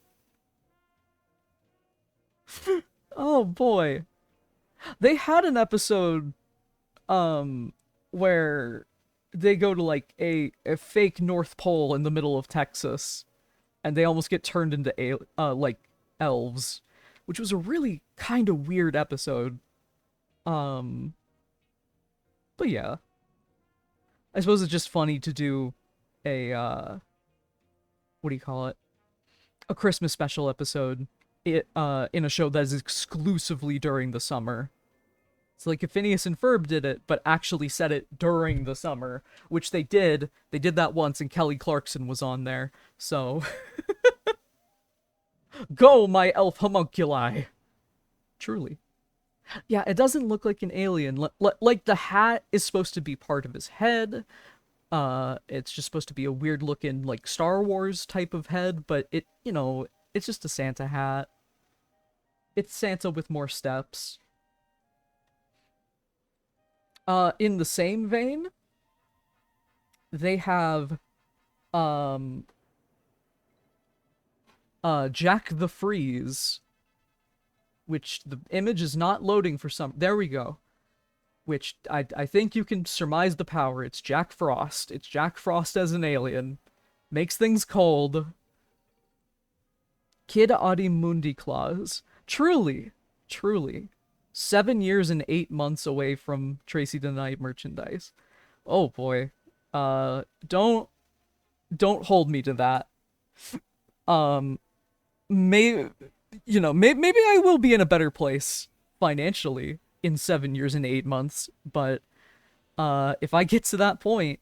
Oh boy. They had an episode, where they go to like a fake North Pole in the middle of Texas, and they almost get turned into like elves, which was a really kind of weird episode. But yeah, I suppose it's just funny to do a what do you call it? A Christmas special episode in a show that is exclusively during the summer. It's like if Phineas and Ferb did it, but actually said it during the summer, which they did. They did that once, and Kelly Clarkson was on there. So, go, my elf homunculi. Truly. Yeah, it doesn't look like an alien. Like, the hat is supposed to be part of his head. It's just supposed to be a weird-looking, like, Star Wars type of head, but it, you know, it's just a Santa hat. It's Santa with more steps. In the same vein, they have, Jack the Freeze, which the image is not loading for some... There we go. Which, I think you can surmise the power. It's Jack Frost. It's Jack Frost as an alien. Makes things cold. Kid Adi Mundi Claus. Truly. 7 years and 8 months away from Tracy Tonight merchandise. Oh boy. Don't hold me to that. Maybe I will be in a better place financially in 7 years and 8 months, but if I get to that point,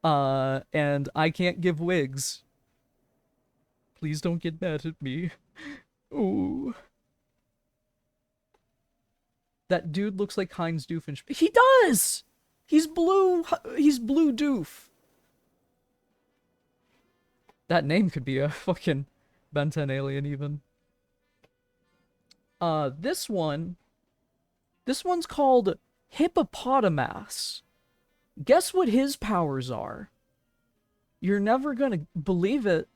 and I can't give wigs, please don't get mad at me. Ooh. That dude looks like Heinz Doofenshmirtz. He does! He's blue doof. That name could be a fucking Ben 10 alien even. This one's called Hippopotamus. Guess what his powers are? You're never gonna believe it.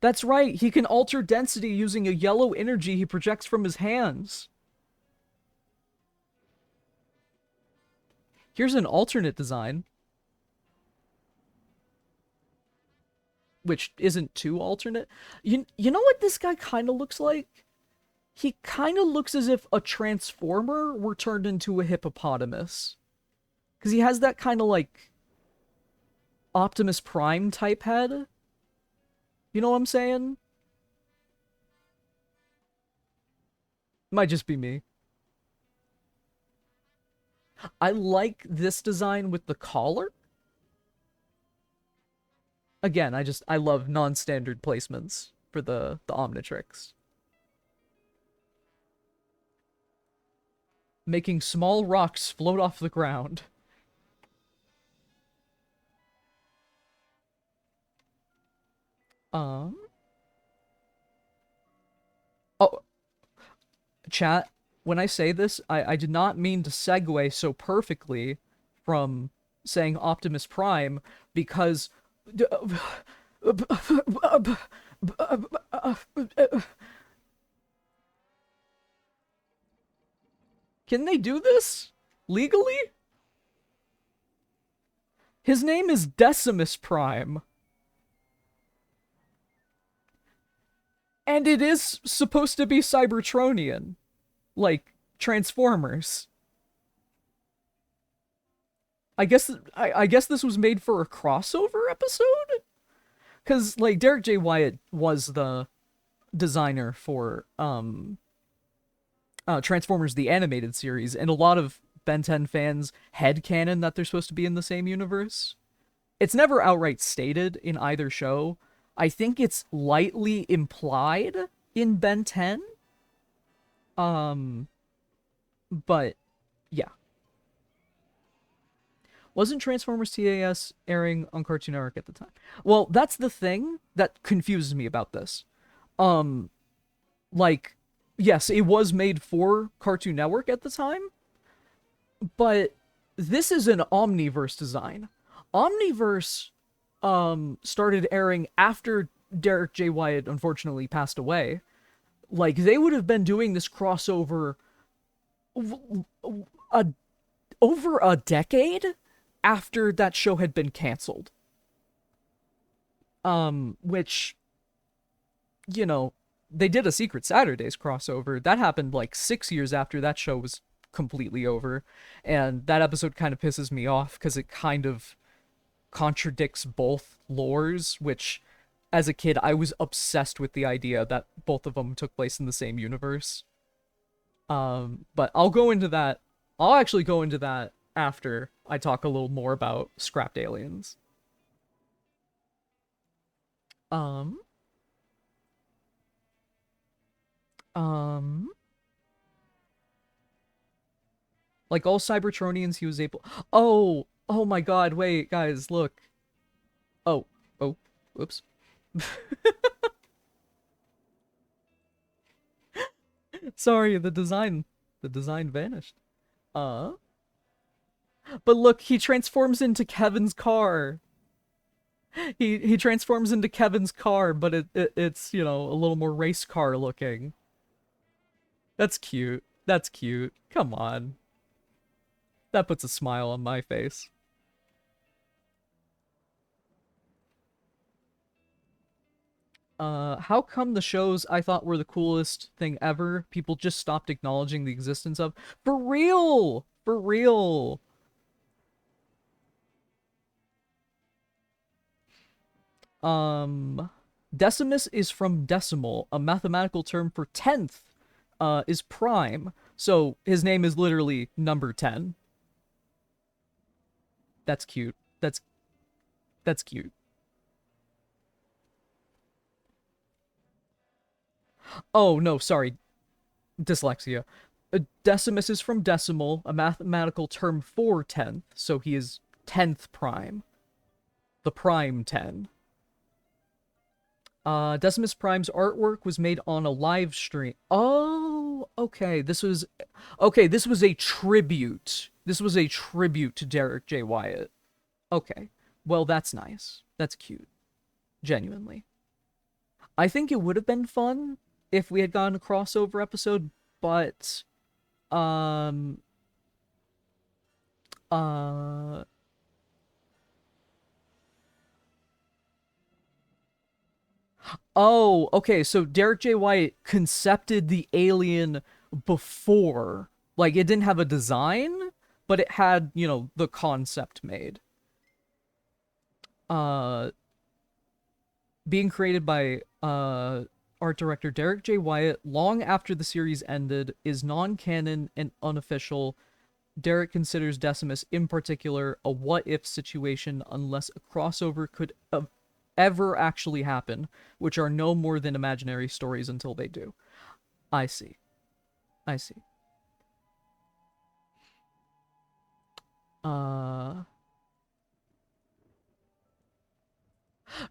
That's right, he can alter density using a yellow energy he projects from his hands. Here's an alternate design. Which isn't too alternate. You know what this guy kind of looks like? He kind of looks as if a transformer were turned into a hippopotamus. Because he has that kind of like Optimus Prime type head. You know what I'm saying? Might just be me. I like this design with the collar. Again, I love non-standard placements for the Omnitrix. Making small rocks float off the ground. Oh, chat, when I say this, I did not mean to segue so perfectly from saying Optimus Prime, because... Can they do this? Legally? His name is Decimus Prime. And it is supposed to be Cybertronian. Like, Transformers. I guess this was made for a crossover episode? Because, like, Derek J. Wyatt was the designer for, Transformers the Animated Series, and a lot of Ben 10 fans headcanon that they're supposed to be in the same universe. It's never outright stated in either show. I think it's lightly implied in Ben 10. But yeah. Wasn't Transformers TAS airing on Cartoon Network at the time? Well, that's the thing that confuses me about this. Like, yes, it was made for Cartoon Network at the time, but this is an Omniverse design. Omniverse started airing after Derek J. Wyatt unfortunately passed away. Like, they would have been doing this crossover over a decade after that show had been canceled. Which, you know, they did a Secret Saturdays crossover. That happened like 6 years after that show was completely over. And that episode kind of pisses me off because it kind of contradicts both lores, which, as a kid, I was obsessed with the idea that both of them took place in the same universe. But I'll go into that. I'll actually go into that after I talk a little more about scrapped aliens. Like all Cybertronians, he was able. Oh my God! Wait, guys, look. Oh, whoops. Sorry, the design vanished. But look, he transforms into Kevin's car. He transforms into Kevin's car, but it's, you know, a little more race car looking. That's cute. That's cute. Come on. That puts a smile on my face. How come the shows I thought were the coolest thing ever, people just stopped acknowledging the existence of? For real! For real! Decimus is from decimal, a mathematical term for tenth, is prime. So his name is literally number 10. That's cute. That's cute. Oh, no, sorry. Dyslexia. Decimus is from decimal, a mathematical term for tenth, so he is 10th prime. The prime 10. Decimus Prime's artwork was made on a live stream. Oh, okay. This was a tribute. This was a tribute to Derek J. Wyatt. Okay. Well, that's nice. That's cute. Genuinely. I think it would have been fun if we had gotten a crossover episode, but oh, okay, so Derek J. White concepted the alien before. Like, it didn't have a design, but it had, you know, the concept made. Being created by art director Derek J. Wyatt long after the series ended, is non-canon and unofficial. Derek considers Decimus in particular a what-if situation unless a crossover could ever actually happen, which are no more than imaginary stories until they do. I see.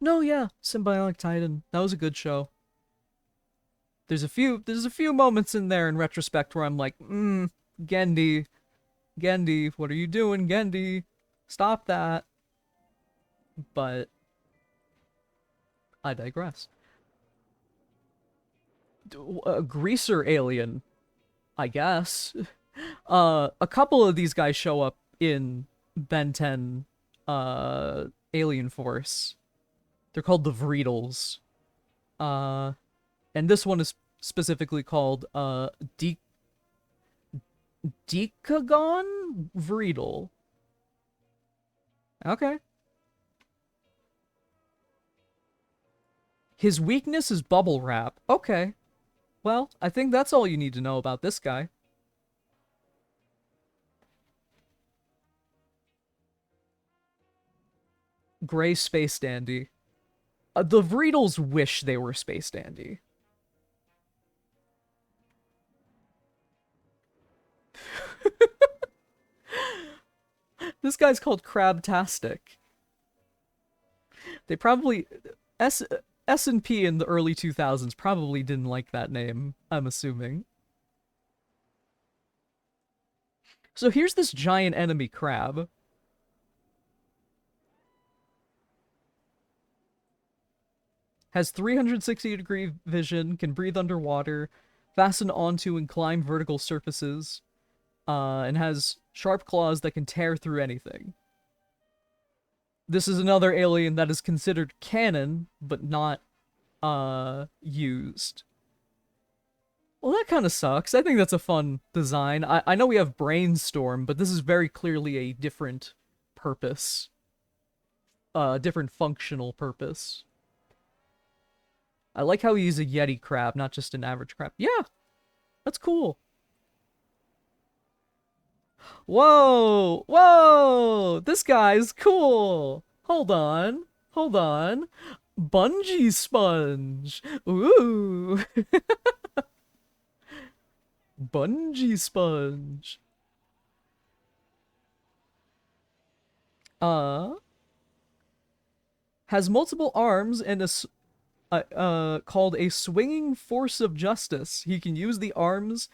No, yeah, Symbiotic Titan. That was a good show. There's a few moments in there in retrospect where I'm like, Gendy, what are you doing, Gendy? Stop that. But I digress. A greaser alien, I guess. A couple of these guys show up in Ben 10 Alien Force. They're called the Vreedles. And this one is specifically called Decagon Vreedle. Okay. His weakness is bubble wrap. Okay. Well, I think that's all you need to know about this guy. Gray Space Dandy. The Vreedles wish they were Space Dandy. This guy's called Crabtastic. They probably... S S&P in the early 2000s probably didn't like that name, I'm assuming. So here's this giant enemy crab. Has 360-degree vision, can breathe underwater, fasten onto and climb vertical surfaces, and has sharp claws that can tear through anything. This is another alien that is considered canon, but not, used. Well, that kind of sucks. I think that's a fun design. I know we have Brainstorm, but this is very clearly a different purpose. Different functional purpose. I like how he's a Yeti crab, not just an average crab. Yeah, that's cool. Whoa! Whoa! This guy's cool! Hold on. Hold on. Bungee sponge! Ooh! Bungee sponge. Has multiple arms and called a swinging force of justice. He can use the arms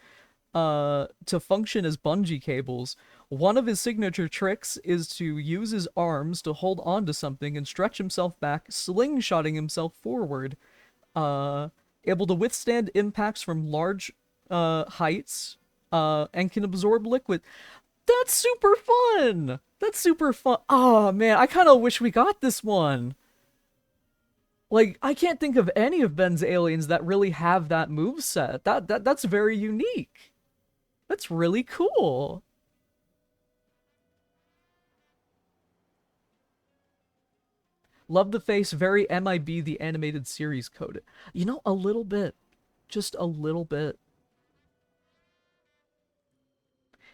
to function as bungee cables. One of his signature tricks is to use his arms to hold on to something and stretch himself back, slingshotting himself forward. Able to withstand impacts from large heights, and can absorb liquid. That's super fun! That's super fun. Oh, man, I kind of wish we got this one. Like, I can't think of any of Ben's aliens that really have that moveset. That's very unique. That's really cool. Love the face, very MIB the animated series coded. You know, a little bit. Just a little bit.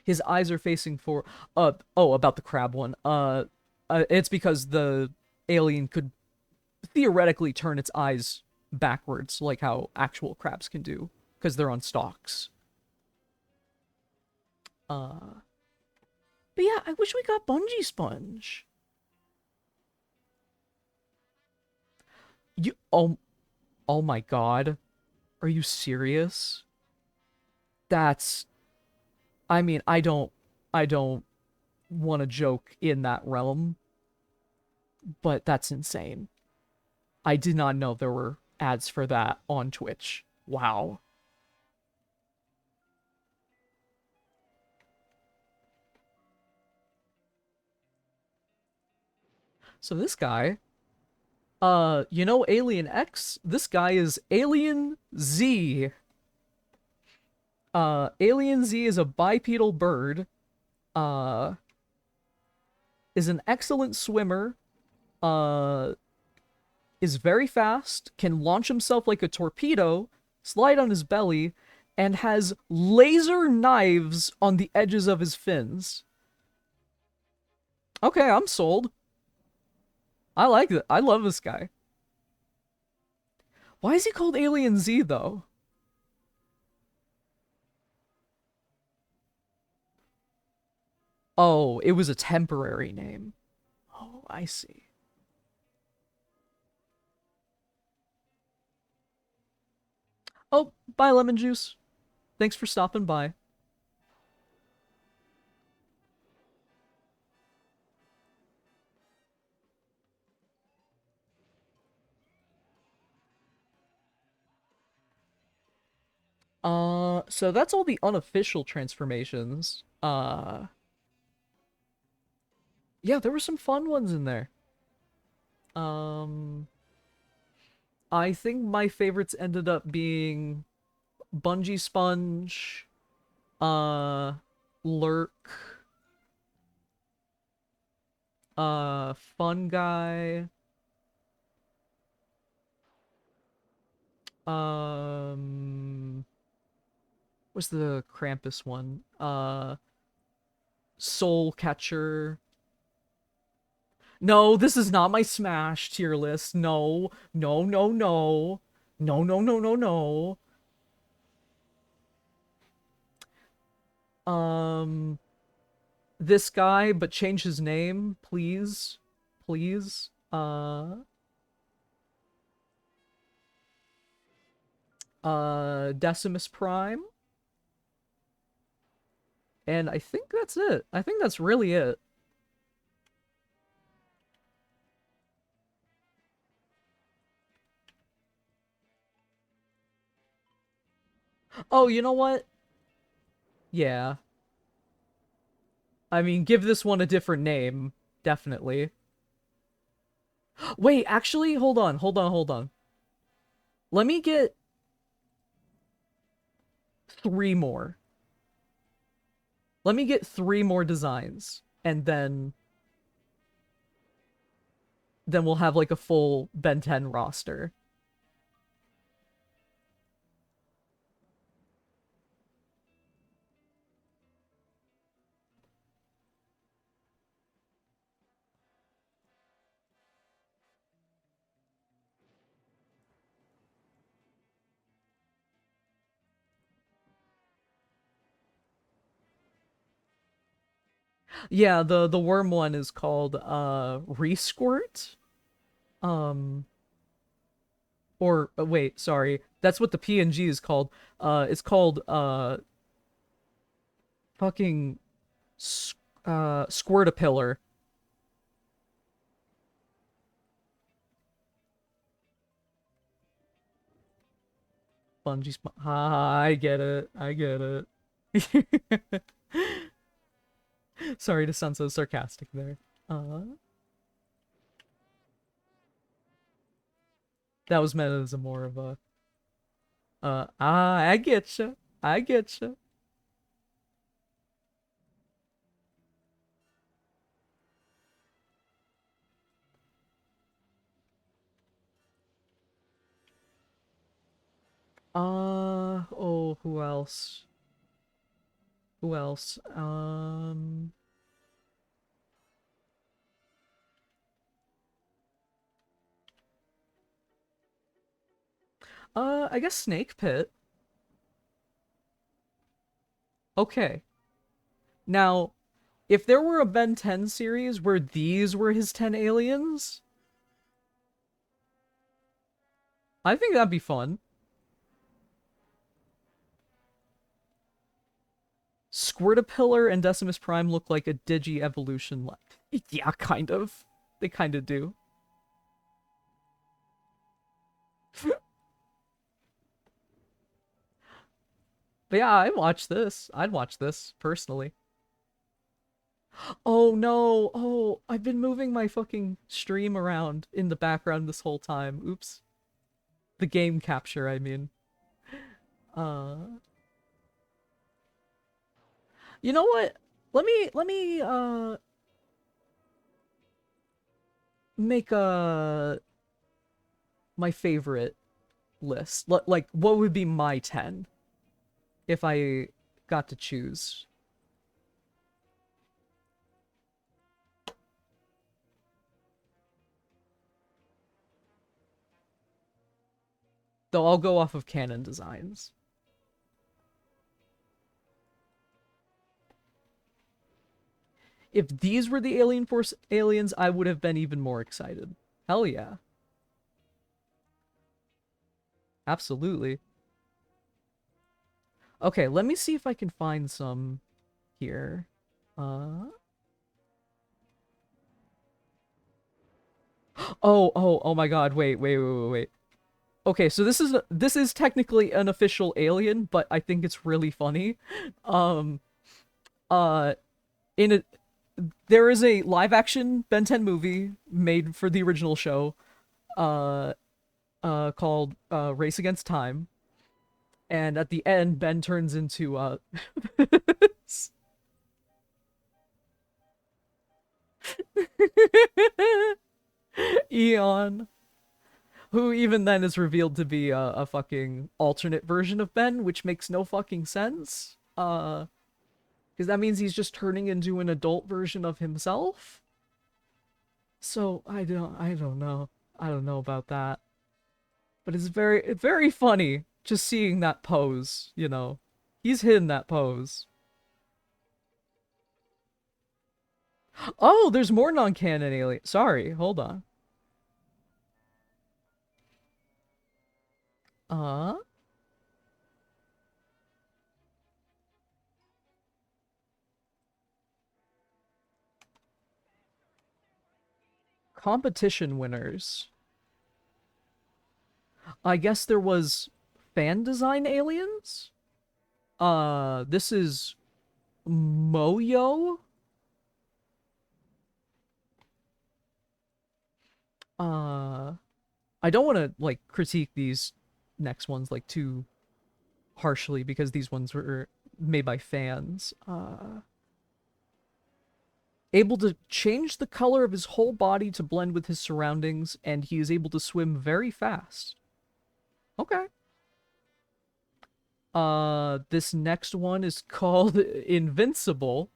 His eyes are facing for... oh, about the crab one. It's because the alien could theoretically turn its eyes backwards, like how actual crabs can do, because they're on stalks. But yeah, I wish we got Bungee Sponge. Oh my god. Are you serious? That's... I mean, I don't want to joke in that realm, but that's insane. I did not know there were ads for that on Twitch. Wow. So this guy, you know Alien X? This guy is Alien Z. Alien Z is a bipedal bird, is an excellent swimmer, is very fast, can launch himself like a torpedo, slide on his belly, and has laser knives on the edges of his fins. Okay, I'm sold. I like it. I love this guy. Why is he called Alien Z, though? Oh, it was a temporary name. Oh, I see. Oh, bye, Lemon Juice. Thanks for stopping by. So that's all the unofficial transformations. Yeah, there were some fun ones in there. I think my favorites ended up being Bungee Sponge, Lurk, Fun Guy, what's the Krampus one? Soul Catcher. No, this is not my Smash tier list. No, no, no, no. No, no, no, no, no. Um, this guy, but change his name, please. Please. Decimus Prime. And I think that's it. I think that's really it. Oh, you know what? Yeah. I mean, give this one a different name. Definitely. Wait, actually, hold on, hold on, hold on. Let me get 3 more. Let me get 3 more designs, and then we'll have like a full Ben 10 roster. Yeah, the worm one is called Resquirt. Um or wait, sorry. That's what the PNG is called. It's called fucking Squirtapillar. I get it. I get it. Sorry to sound so sarcastic there. Uh, that was meant as a more of a, I get you. I get you. Oh, who else? Who else? I guess Snake Pit. Okay. Now, if there were a Ben 10 series where these were his 10 aliens, I think that'd be fun. Squirtapillar and Decimus Prime look like a Digi-evolution. Yeah, kind of. They kind of do. But yeah, I'd watch this. I'd watch this, personally. Oh no! Oh, I've been moving my fucking stream around in the background this whole time. Oops. The game capture, I mean. Uh... You know what? Let me make my favorite list. Like, what would be my 10 if I got to choose? Though I'll go off of canon designs. If these were the Alien Force aliens, I would have been even more excited. Hell yeah. Absolutely. Okay, let me see if I can find some here. Uh... Oh my god, wait. Okay, so this is technically an official alien, but I think it's really funny. Um, uh, in a there is a live action Ben 10 movie made for the original show, uh, called Race Against Time, and at the end, Ben turns into Eon, who even then is revealed to be a fucking alternate version of Ben, which makes no fucking sense. Because that means he's just turning into an adult version of himself. So I don't know. I don't know about that. But it's very funny just seeing that pose, you know. He's hidden that pose. Oh, there's more non-canon alien. Sorry, hold on. Uh, Competition winners. I guess there was fan design aliens? This is Moyo? Uh, I don't want to like critique these next ones like too harshly because these ones were made by fans. Able to change the color of his whole body to blend with his surroundings, and he is able to swim very fast. Okay. This next one is called Invincible.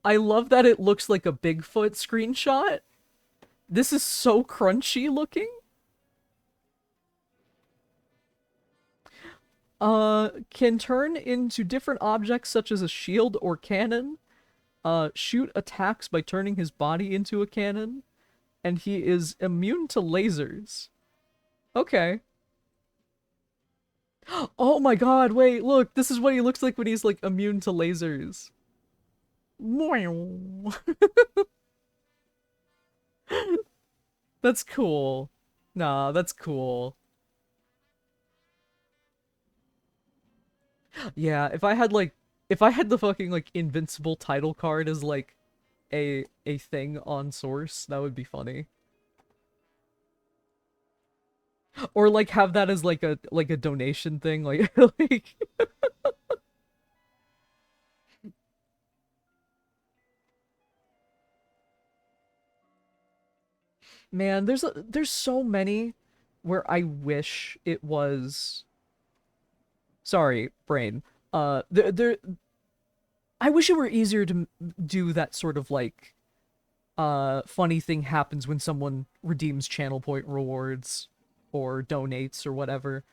I love that it looks like a Bigfoot screenshot. This is so crunchy looking. Can turn into different objects such as a shield or cannon. Shoot attacks by turning his body into a cannon. And he is immune to lasers. Okay. Oh my god, wait, look, this is what he looks like when he's like immune to lasers. That's cool. Nah, that's cool. Yeah, if I had the fucking like invincible title card as like a thing on Source, that would be funny. Or like have that as like a donation thing, like like man, there's so many where I wish it was sorry, brain. There I wish it were easier to do that sort of like funny thing happens when someone redeems channel point rewards or donates or whatever.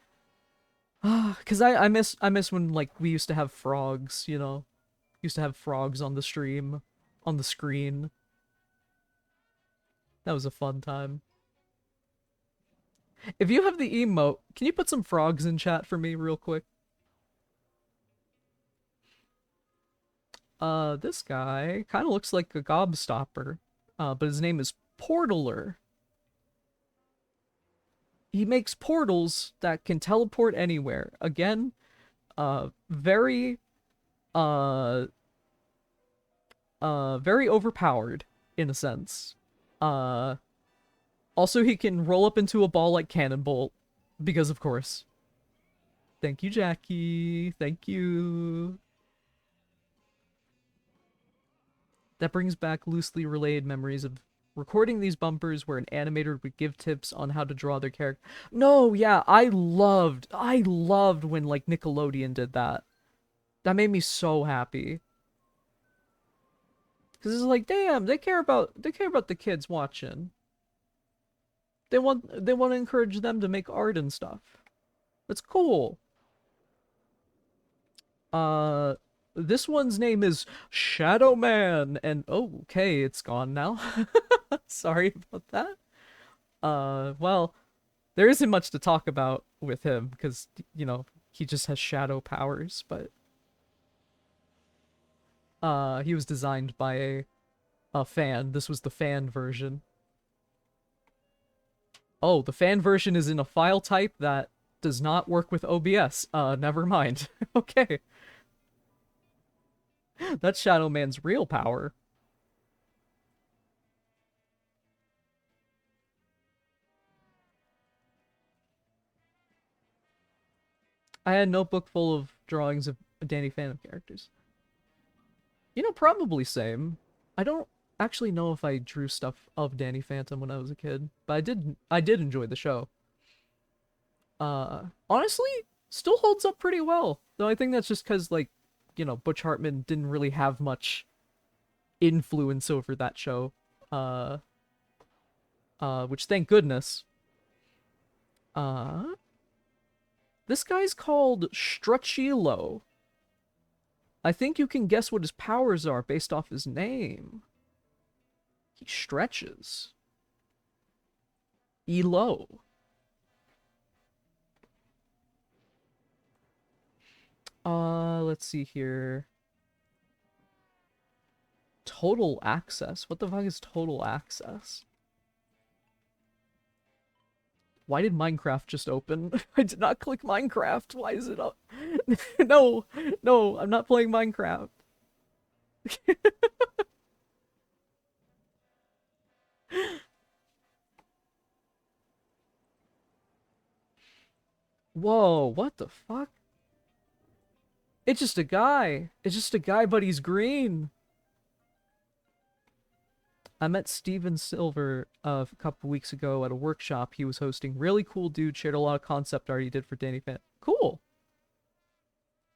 Cause I miss when like we used to have frogs, you know? Used to have frogs on the stream, on the screen. That was a fun time. If you have the emote, can you put some frogs in chat for me real quick? This guy kind of looks like a gobstopper. But his name is Portaler. He makes portals that can teleport anywhere. Again, very uh very overpowered in a sense. Uh Also he can roll up into a ball like Cannonbolt because of course. Thank you, Jackie. Thank you. That brings back loosely related memories of recording these bumpers where an animator would give tips on how to draw their character. No, yeah, I loved when like Nickelodeon did that. That made me so happy. Cause it's like, damn, they care about the kids watching. They want to encourage them to make art and stuff. That's cool. Uh, this one's name is Shadow Man, and oh, okay, it's gone now. Sorry about that. Well, there isn't much to talk about with him because you know he just has shadow powers, but he was designed by a fan. This was the fan version. Oh, the fan version is in a file type that does not work with OBS. Never mind. Okay. That's Shadow Man's real power. I had a notebook full of drawings of Danny Phantom characters. You know, probably same. I don't actually know if I drew stuff of Danny Phantom when I was a kid, but I did enjoy the show. Honestly, still holds up pretty well. Though I think that's just because like, you know, Butch Hartman didn't really have much influence over that show. Which thank goodness. This guy's called Struchilo. I think you can guess what his powers are based off his name. He stretches. Elo. Let's see here. Total access. What the fuck is total access? Why did Minecraft just open? I did not click Minecraft. Why is it up? No, no, I'm not playing Minecraft. Whoa, what the fuck? It's just a guy. It's just a guy, but he's green. I met Steven Silver a couple weeks ago at a workshop he was hosting. Really cool dude, shared a lot of concept art he did for Danny Fan. Cool.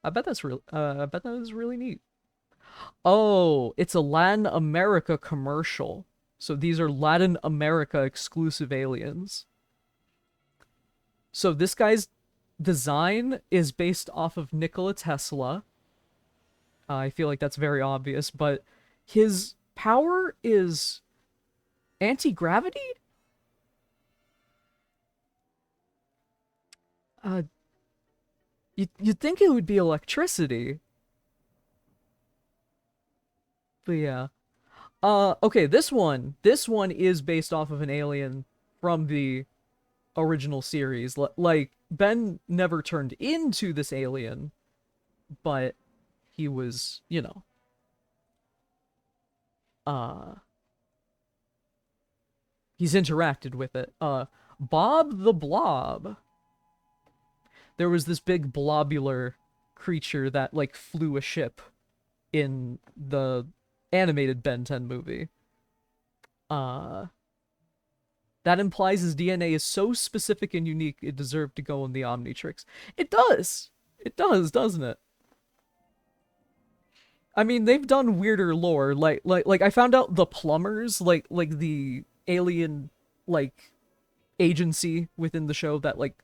I bet that's real. I bet that was really neat. Oh, it's a Latin America commercial. So these are Latin America exclusive aliens. So this guy's design is based off of Nikola Tesla. I feel like that's very obvious, but his power is anti-gravity? You'd think it would be electricity. But yeah. Okay, this one is based off of an alien from the original series. Like, Ben never turned into this alien, but he was, you know, he's interacted with it. Bob the Blob. There was this big blobular creature that, like, flew a ship in the animated Ben 10 movie. That implies his DNA is so specific and unique it deserved to go in the Omnitrix. It does! It does, doesn't it? I mean, they've done weirder lore, like I found out the plumbers, like the alien, like, agency within the show that, like,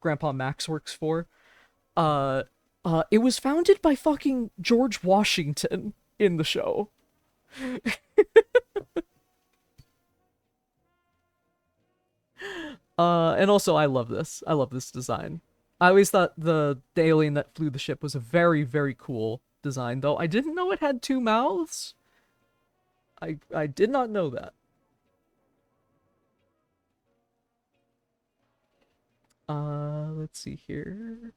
Grandpa Max works for. It was founded by fucking George Washington in the show. And also I love this. I love this design. I always thought the alien that flew the ship was a very, very cool design, though I didn't know it had two mouths. I did not know that. Let's see here.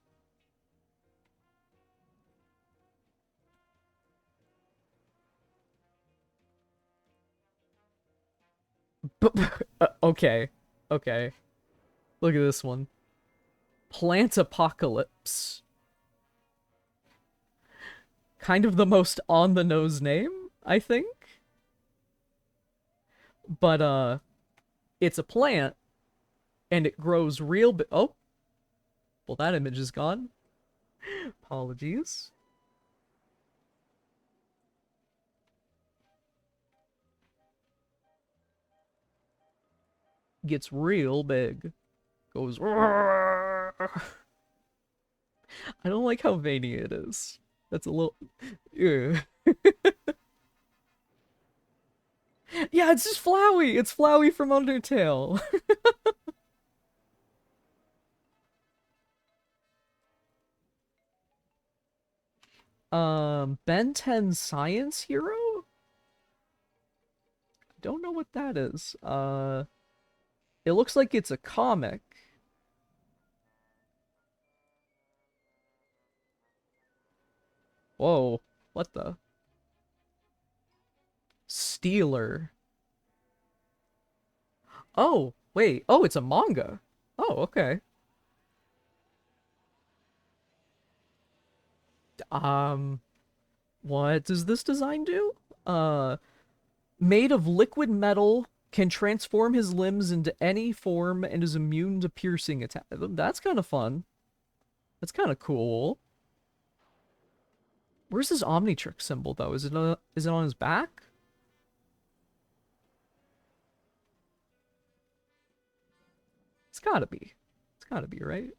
Okay. Okay. Look at this one. Plant Apocalypse. Kind of the most on-the-nose name, I think. But, it's a plant, and it grows real big. Oh! Well, that image is gone. Apologies. Gets real big. Goes. I don't like how veiny it is. That's a little. Yeah. Yeah, it's just Flowey. It's Flowey from Undertale. Ben 10 Science Hero? Don't know what that is. It looks like it's a comic. Whoa, what the? Steeler. Oh, wait. Oh, it's a manga. Oh, okay. What does this design do? Made of liquid metal, can transform his limbs into any form and is immune to piercing attack. That's kind of fun. That's kind of cool. Where's his Omnitrix symbol, though? Is it on his back? It's gotta be. It's gotta be, right?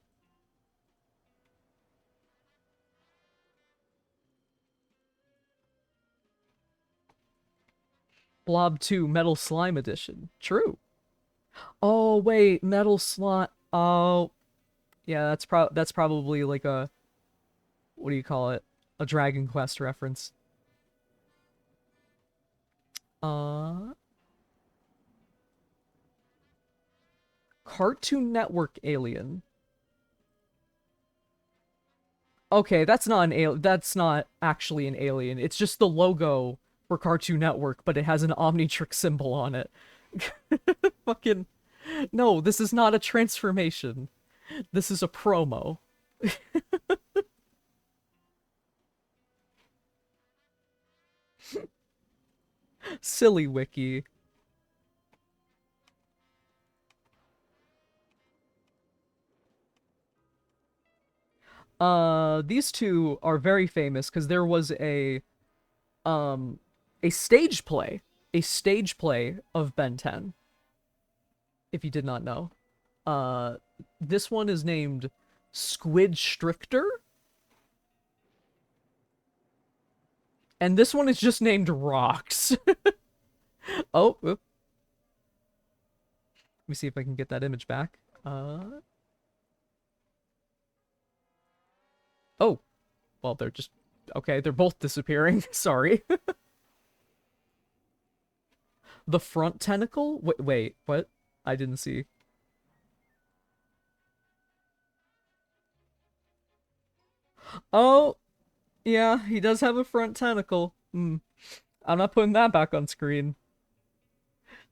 Blob 2 Metal Slime Edition. True. Oh, wait, Metal Slime. Oh, yeah, that's probably like a, what do you call it? A Dragon Quest reference. Uh, Cartoon Network alien. Okay, that's not an alien. That's not actually an alien. It's just the logo for Cartoon Network, but it has an Omnitrix symbol on it. Fucking no, this is not a transformation. This is a promo. Silly wiki. These two are very famous because there was um a stage play, of Ben 10, if you did not know. Uh this one is named Squid Stricter, and this one is just named Rocks. Oh, oop. Let me see if I can get that image back. Oh, well, they're just okay, they're both disappearing. Sorry. The front tentacle? Wait, what? I didn't see. Oh, yeah, he does have a front tentacle. Hmm. I'm not putting that back on screen.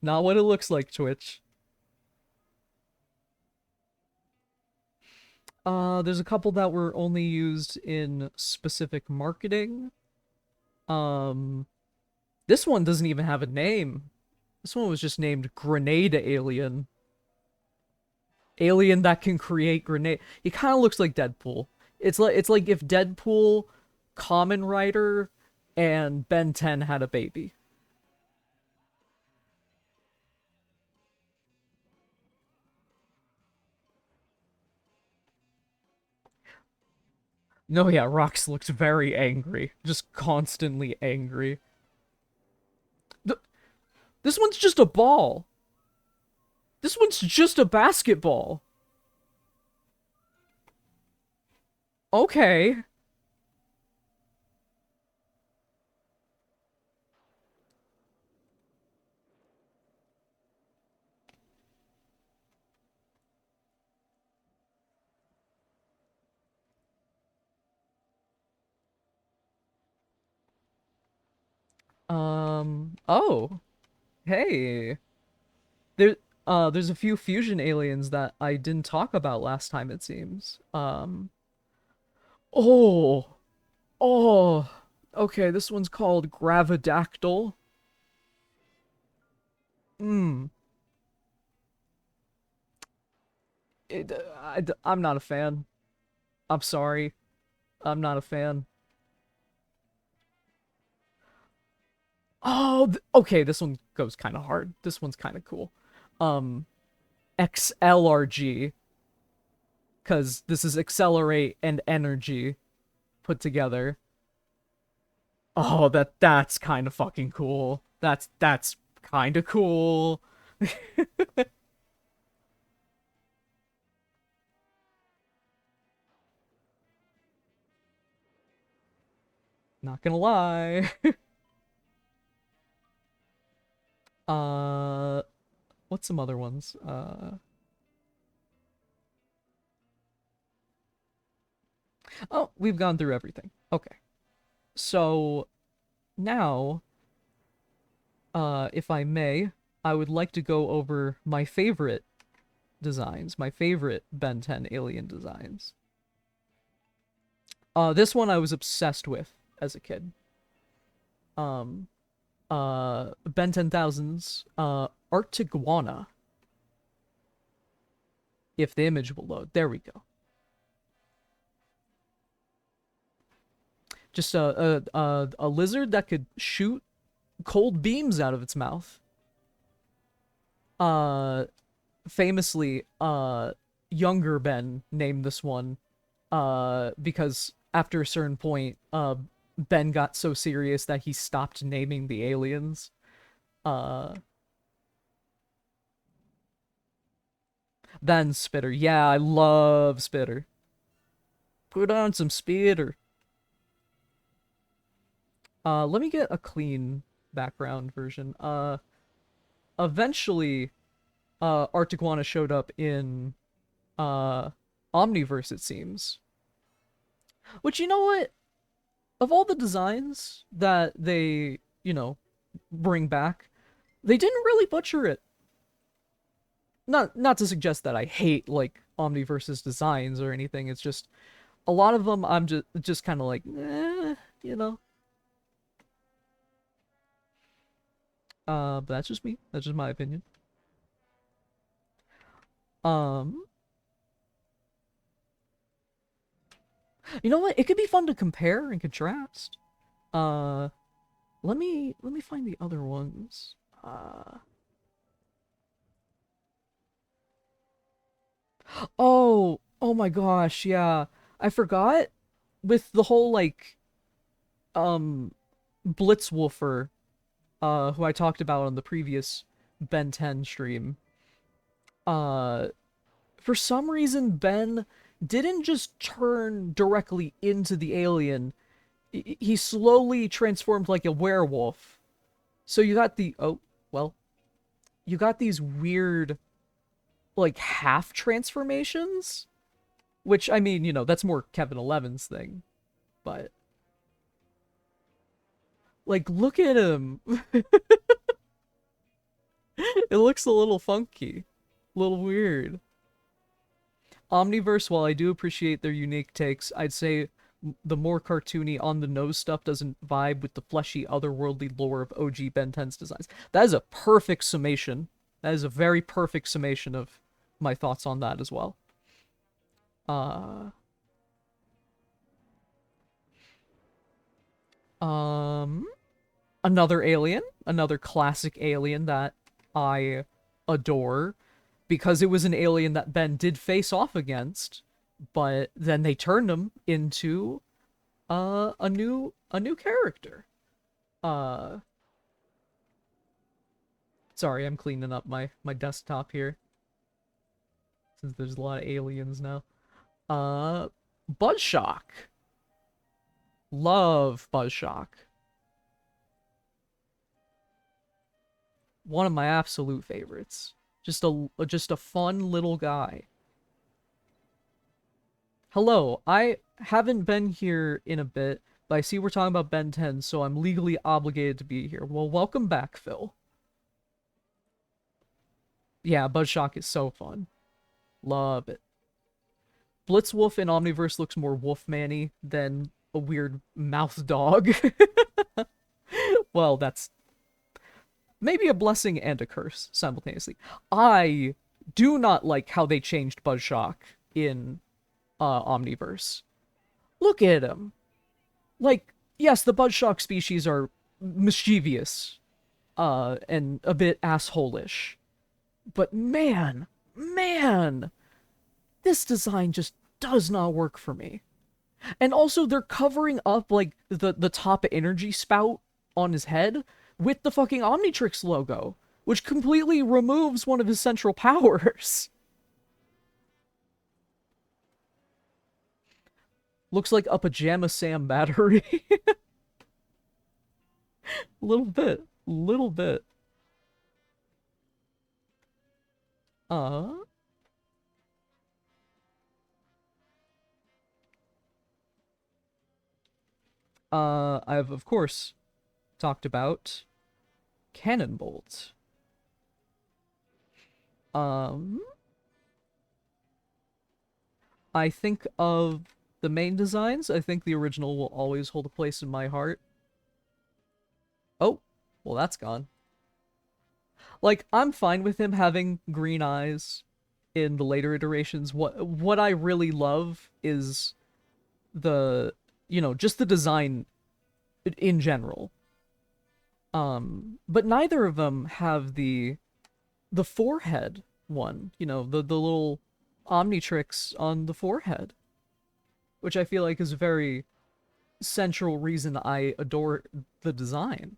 Not what it looks like, Twitch. There's a couple that were only used in specific marketing. Um, this one doesn't even have a name. This one was just named Grenade Alien. Alien that can create grenade. He kind of looks like Deadpool. It's like if Deadpool, Kamen Rider, and Ben 10 had a baby. No, yeah, Rox looks very angry. Just constantly angry. Th this one's just a ball. This one's just a basketball. Okay. Oh. Hey. There, there's a few fusion aliens that I didn't talk about last time, it seems. Oh. Oh. Okay, this one's called Gravidactyl. Hmm. I'm not a fan. I'm sorry. I'm not a fan. Oh, okay, this one goes kind of hard. This one's kind of cool. Um, XLRG, because this is accelerate and energy put together. Oh, that's kind of fucking cool. That's kind of cool. Not gonna lie. uh, what's some other ones? Oh, we've gone through everything. Okay. So now, if I may, I would like to go over my favorite designs, my favorite Ben 10 alien designs. This one I was obsessed with as a kid. Um, Ben 10,000's, Arctiguana. If the image will load. There we go. Just a lizard that could shoot cold beams out of its mouth. Uh, Famously, younger Ben named this one, because after a certain point, Ben got so serious that he stopped naming the aliens. Uh, then Spitter. Yeah, I love Spitter. Put on some Spitter. Let me get a clean background version. Eventually, Arctiquana showed up in, Omniverse, it seems. Which, you know what? Of all the designs that they, bring back, they didn't really butcher it. Not to suggest that I hate, like, Omniverse's designs or anything, it's just, a lot of them I'm just kind of like, you know? But that's just me. That's just my opinion. Um, you know what? It could be fun to compare and contrast. Uh, let me find the other ones. Oh my gosh, yeah. I forgot with the whole like um Blitzwolfer, who I talked about on the previous Ben 10 stream. Uh, for some reason, Ben didn't just turn directly into the alien. He slowly transformed like a werewolf. So you got you got these weird, like, half transformations. Which, I mean, that's more Kevin Eleven's thing. But, like, look at him. It looks a little funky. A little weird. Omniverse, while I do appreciate their unique takes, I'd say the more cartoony, on-the-nose stuff doesn't vibe with the fleshy, otherworldly lore of OG Ben 10's designs. That is a perfect summation. That is a very perfect summation of my thoughts on that as well. Another alien, another classic alien that I adore, because it was an alien that Ben did face off against, but then they turned him into a new character. Sorry, I'm cleaning up my desktop here since there's a lot of aliens now. Buzzshock. Love Buzzshock. One of my absolute favorites. Just a fun little guy. Hello, I haven't been here in a bit, but I see we're talking about Ben 10, so I'm legally obligated to be here. Well, welcome back, Phil. Yeah, Buzzshock is so fun. Love it. Blitzwolf in Omniverse looks more Wolfman-y than a weird mouth dog. Well, that's maybe a blessing and a curse simultaneously. I do not like how they changed Buzzshock in Omniverse. Look at him. Like, yes, the Buzzshock species are mischievous, and a bit asshole-ish. But man, this design just does not work for me. And also, they're covering up, like, the top energy spout on his head with the fucking Omnitrix logo, which completely removes one of his central powers. Looks like a Pajama Sam battery. Little bit. Little bit. I've, of course, talked about Cannonbolt. I think of the main designs, I think the original will always hold a place in my heart. Oh, well, that's gone. Like, I'm fine with him having green eyes in the later iterations. What I really love is the just the design in general. But neither of them have the forehead one, the little Omnitrix on the forehead, which I feel like is a very central reason I adore the design.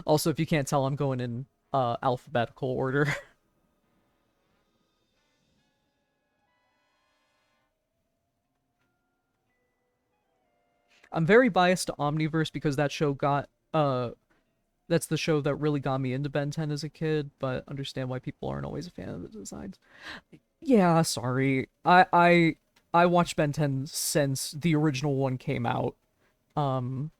Also, if you can't tell, I'm going in alphabetical order. I'm very biased to Omniverse because that show got that's the show that really got me into Ben 10 as a kid, but understand why people aren't always a fan of the designs. Yeah, sorry. I watched Ben 10 since the original one came out. Um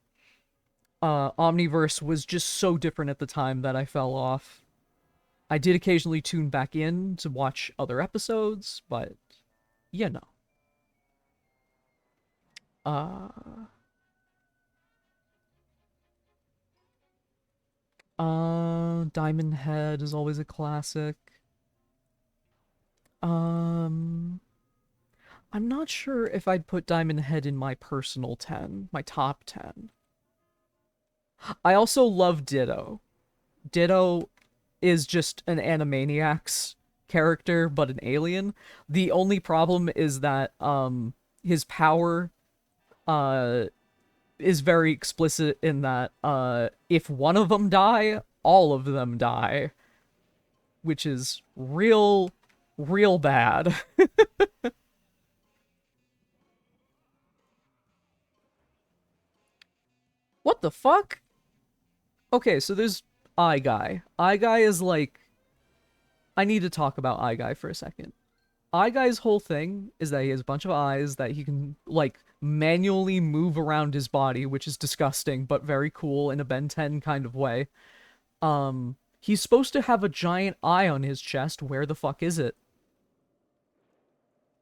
Omniverse was just so different at the time that I fell off. I did occasionally tune back in to watch other episodes, but you know. Uh Diamond Head is always a classic. Um I'm not sure if I'd put Diamond Head in my personal 10, my top 10. I also love Ditto. Ditto is just an Animaniacs character, but an alien. The only problem is that his power uh is very explicit in that if one of them die, all of them die, which is real bad. What the fuck? Okay, so there's Eye Guy. Eye Guy is like, I need to talk about Eye Guy for a second. Eye Guy's whole thing is that he has a bunch of eyes that he can, like, manually move around his body, which is disgusting, but very cool in a Ben 10 kind of way. He's supposed to have a giant eye on his chest. Where the fuck is it?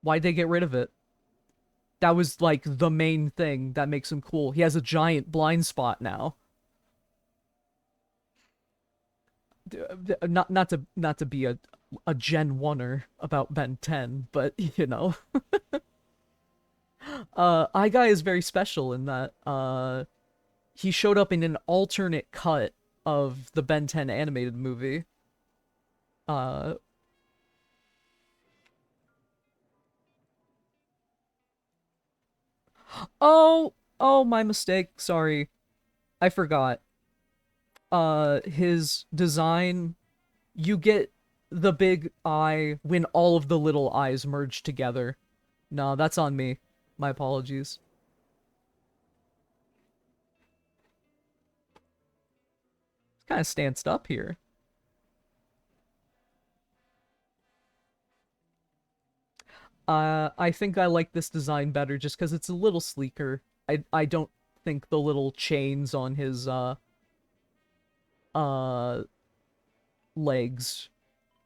Why'd they get rid of it? That was, like, the main thing that makes him cool. He has a giant blind spot now. Not to be a Gen 1er about Ben 10, but Eye Guy is very special in that he showed up in an alternate cut of the Ben 10 animated movie. Uh oh, my mistake. Sorry. I forgot. His design, you get the big eye when all of the little eyes merge together. No, that's on me. My apologies. It's kind of stanced up here. I think I like this design better just because it's a little sleeker. I don't think the little chains on his uh legs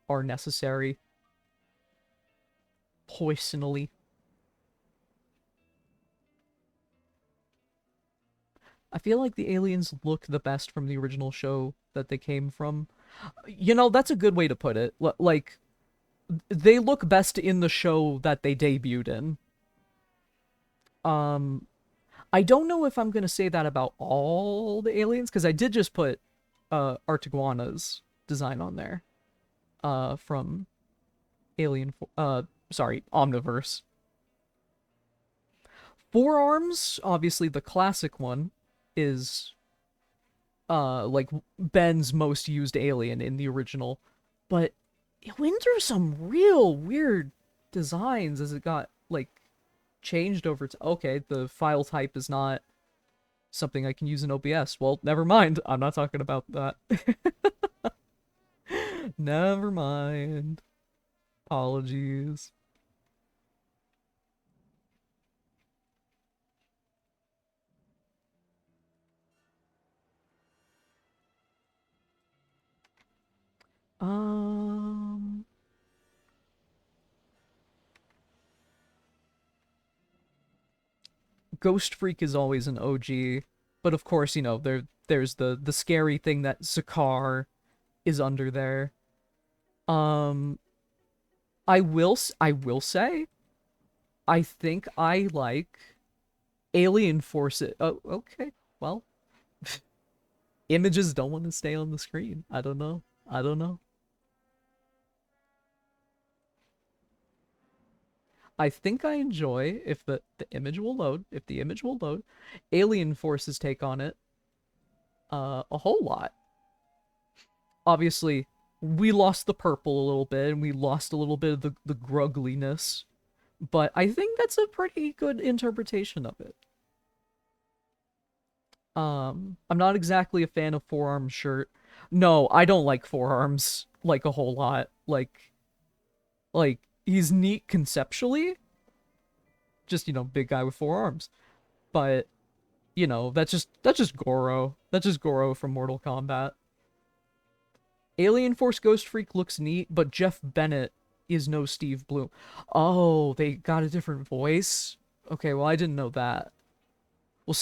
are necessary. Poisonally. I feel like the aliens look the best from the original show that they came from. That's a good way to put it. Like, they look best in the show that they debuted in. Um, I don't know if I'm gonna say that about all the aliens, because I did just put Artiguana's design on there. From Omniverse. Forearms, obviously the classic one, is like Ben's most used alien in the original, but it went through some real weird designs as it got like changed over to okay, the file type is not something I can use in OBS. Well, never mind. I'm not talking about that. Never mind. Apologies. Um Ghost Freak is always an OG, but of course, there's the scary thing that Zakar is under there. Um I will say I think I like Alien Force it. Oh, okay. Well, images don't want to stay on the screen. I don't know. I don't know. I think I enjoy if the image will load. If the image will load, Alien Force's take on it. A whole lot. Obviously, we lost the purple a little bit, and we lost a little bit of the grugliness. But I think that's a pretty good interpretation of it. I'm not exactly a fan of forearm shirt. No, I don't like forearms like a whole lot. Like he's neat conceptually, just big guy with four arms. But that's just Goro. That's just Goro from Mortal Kombat. Alien Force Ghost Freak looks neat, but Jeff Bennett is no Steve Bloom. Oh, they got a different voice? Okay, well, I didn't know that. Well,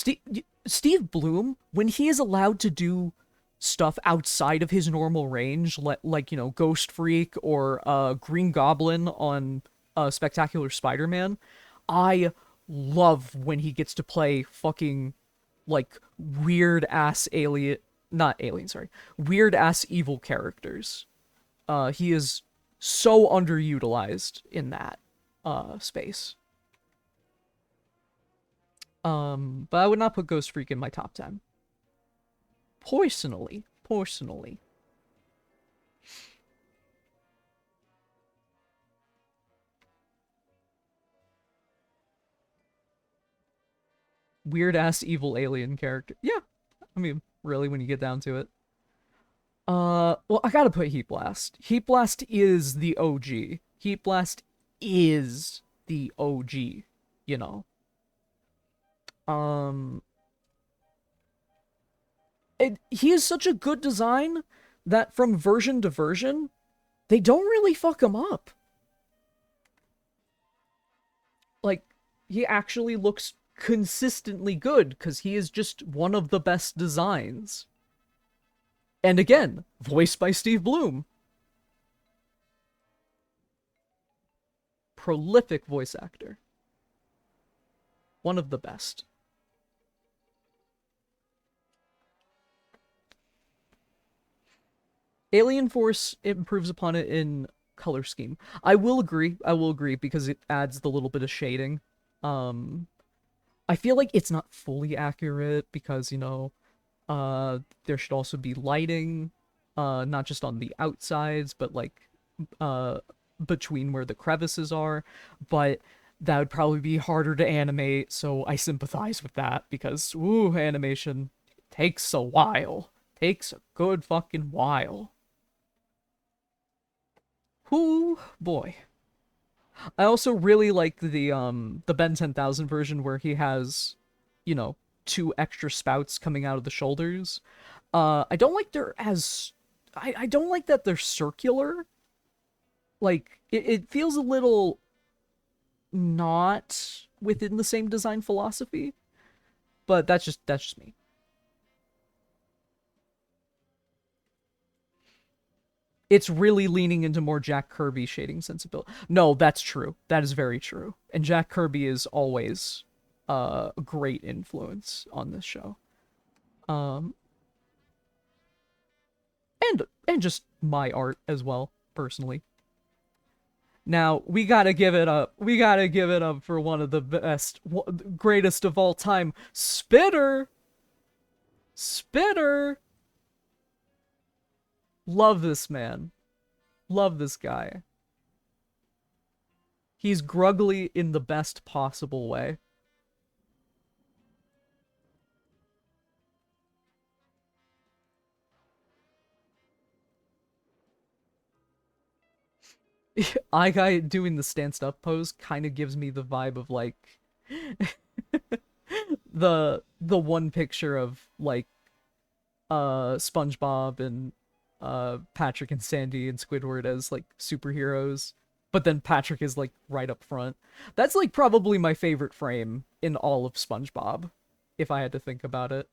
Steve Bloom, when he is allowed to do stuff outside of his normal range, like Ghost Freak or Green Goblin on Spectacular Spider-Man, I love when he gets to play fucking like weird ass alien, not alien, sorry, weird ass evil characters. He is so underutilized in that space. But I would not put Ghost Freak in my top 10. Personally. Weird ass evil alien character. Yeah. I mean, really, when you get down to it. Well, I gotta put Heat Blast. Heat Blast is the OG. Heat Blast is the OG, you know. Um, he is such a good design that from version to version, they don't really fuck him up. Like, he actually looks consistently good because he is just one of the best designs. And again, voiced by Steve Bloom. Prolific voice actor. One of the best. Alien Force improves upon it in color scheme. I will agree because it adds the little bit of shading. Um, I feel like it's not fully accurate because, there should also be lighting, not just on the outsides, but like between where the crevices are. But that would probably be harder to animate, so I sympathize with that because animation takes a while. Takes a good fucking while. Whoo boy. I also really like the Ben 10,000 version where he has, two extra spouts coming out of the shoulders. I don't like they're as I don't like that they're circular. Like it feels a little not within the same design philosophy, but that's just me. It's really leaning into more Jack Kirby shading sensibility. No, that's true. That is very true. And Jack Kirby is always a great influence on this show. Um and just my art as well, personally. Now, we gotta give it up. We gotta give it up for one of the best, greatest of all time, Spitter. Spitter. Love this man. Love this guy. He's gruggly in the best possible way. I guy doing the stand up pose kind of gives me the vibe of like the one picture of like SpongeBob and Patrick and Sandy and Squidward as like superheroes, but then Patrick is like right up front. That's like probably my favorite frame in all of SpongeBob, if I had to think about it.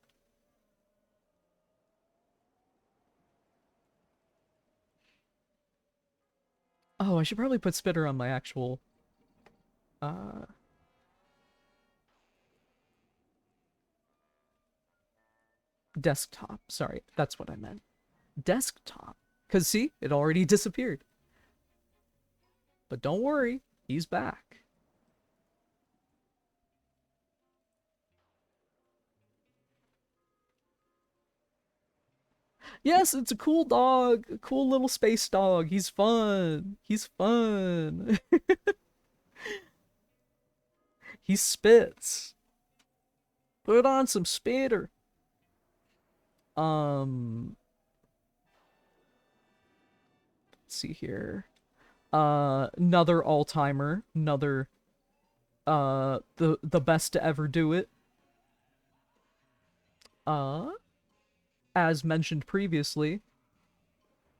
Oh, I should probably put Spitter on my actual uh Desktop. Sorry, that's what I meant. Desktop. Because, see, it already disappeared. But don't worry, he's back. Yes, it's a cool dog. A cool little space dog. He's fun. He's fun. He spits. Put on some spitter. Let's see here. Another all-timer. Another, the best to ever do it. As mentioned previously,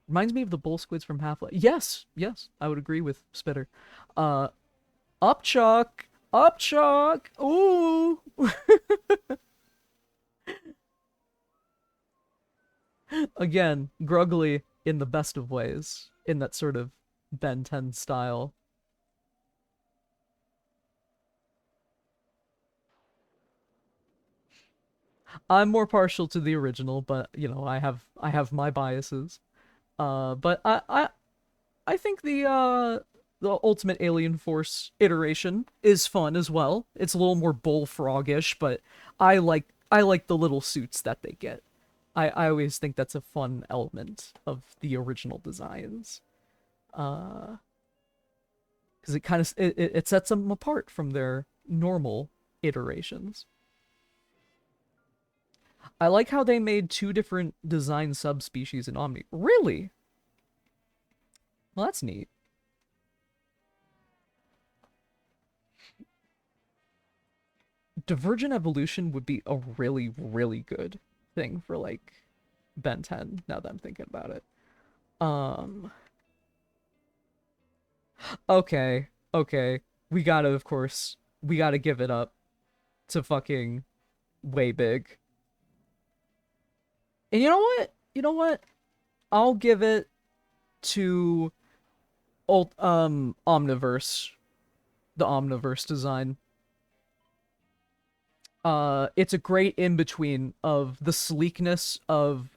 reminds me of the bull squids from Half-Life. Yes, yes, I would agree with Spitter. Upchuck! Upchuck! Ooh! Again, Gruggly in the best of ways, in that sort of Ben 10 style. I'm more partial to the original, but you know, I have my biases. But I think the Ultimate Alien Force iteration is fun as well. It's a little more bullfrogish, but I like the little suits that they get. I always think that's a fun element of the original designs. Because it kind of it sets them apart from their normal iterations. I like how they made two different design subspecies in Omni. Really? Well, that's neat. Divergent evolution would be a really, really good thing for, like, Ben 10, now that I'm thinking about it. Okay, okay. Of course, we gotta give it up to fucking Way Big. And you know what? You know what? I'll give it to Omniverse. The Omniverse design. It's a great in-between of the sleekness of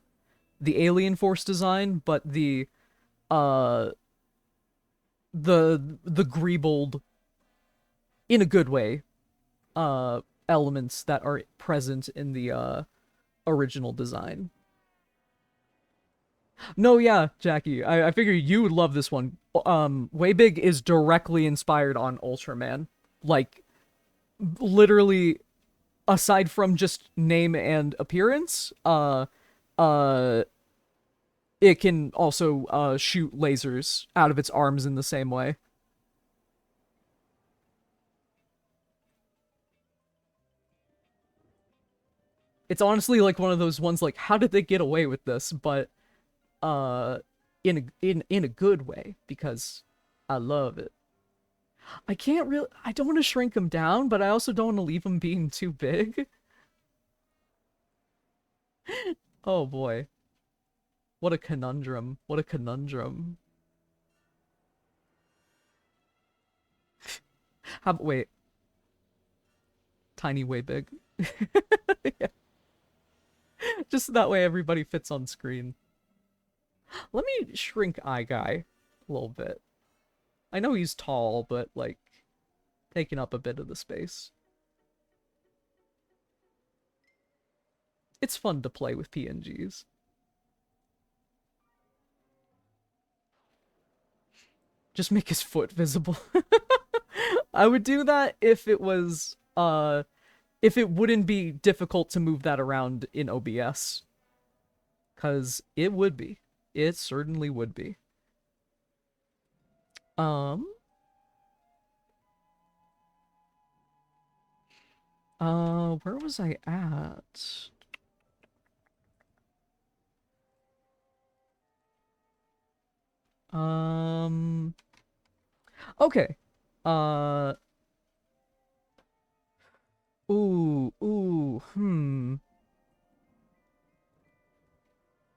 the Alien Force design, but uh the greebled, in a good way, elements that are present in the original design. No, yeah, Jackie, I figure you would love this one. Way Big is directly inspired on Ultraman. Like, literally, aside from just name and appearance, uh, it can also shoot lasers out of its arms in the same way. It's honestly like one of those ones like, how did they get away with this? But uh in a good way, because I love it. I don't want to shrink him down, but I also don't want to leave him being too big. Oh boy. What a conundrum. What a conundrum. Wait, tiny way big. Yeah. Just that way everybody fits on screen. Let me shrink Eye Guy a little bit. I know he's tall, but like taking up a bit of the space. It's fun to play with PNGs. Just make his foot visible. I would do that if it was if it wouldn't be difficult to move that around in OBS. 'Cause it would be. It certainly would be. Um where was I at? Um okay. Uh ooh.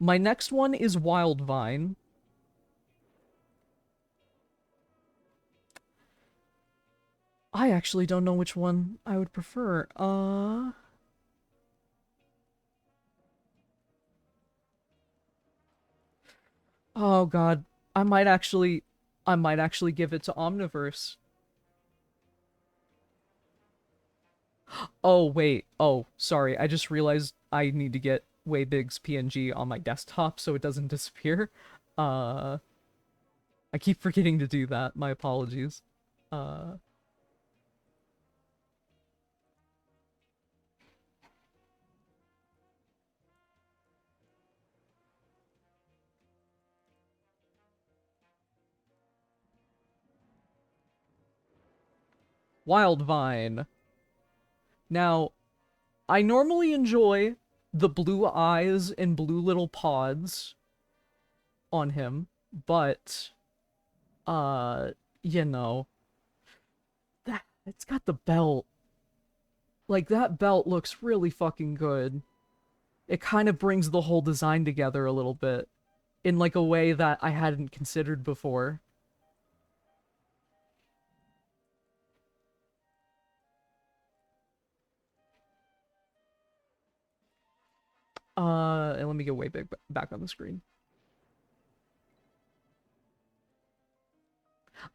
My next one is Wild Vine. I actually don't know which one I would prefer. Oh god, I might actually, I might actually give it to Omniverse. Oh wait, oh sorry, I just realized I need to get Waybig's PNG on my desktop so it doesn't disappear. Uh, I keep forgetting to do that. My apologies. Uh, Wildvine. Now, I normally enjoy the blue eyes and blue little pods on him, but uh, you know, that it's got the belt. Like that belt looks really fucking good. It kind of brings the whole design together a little bit in like a way that I hadn't considered before. And let me get way big back on the screen.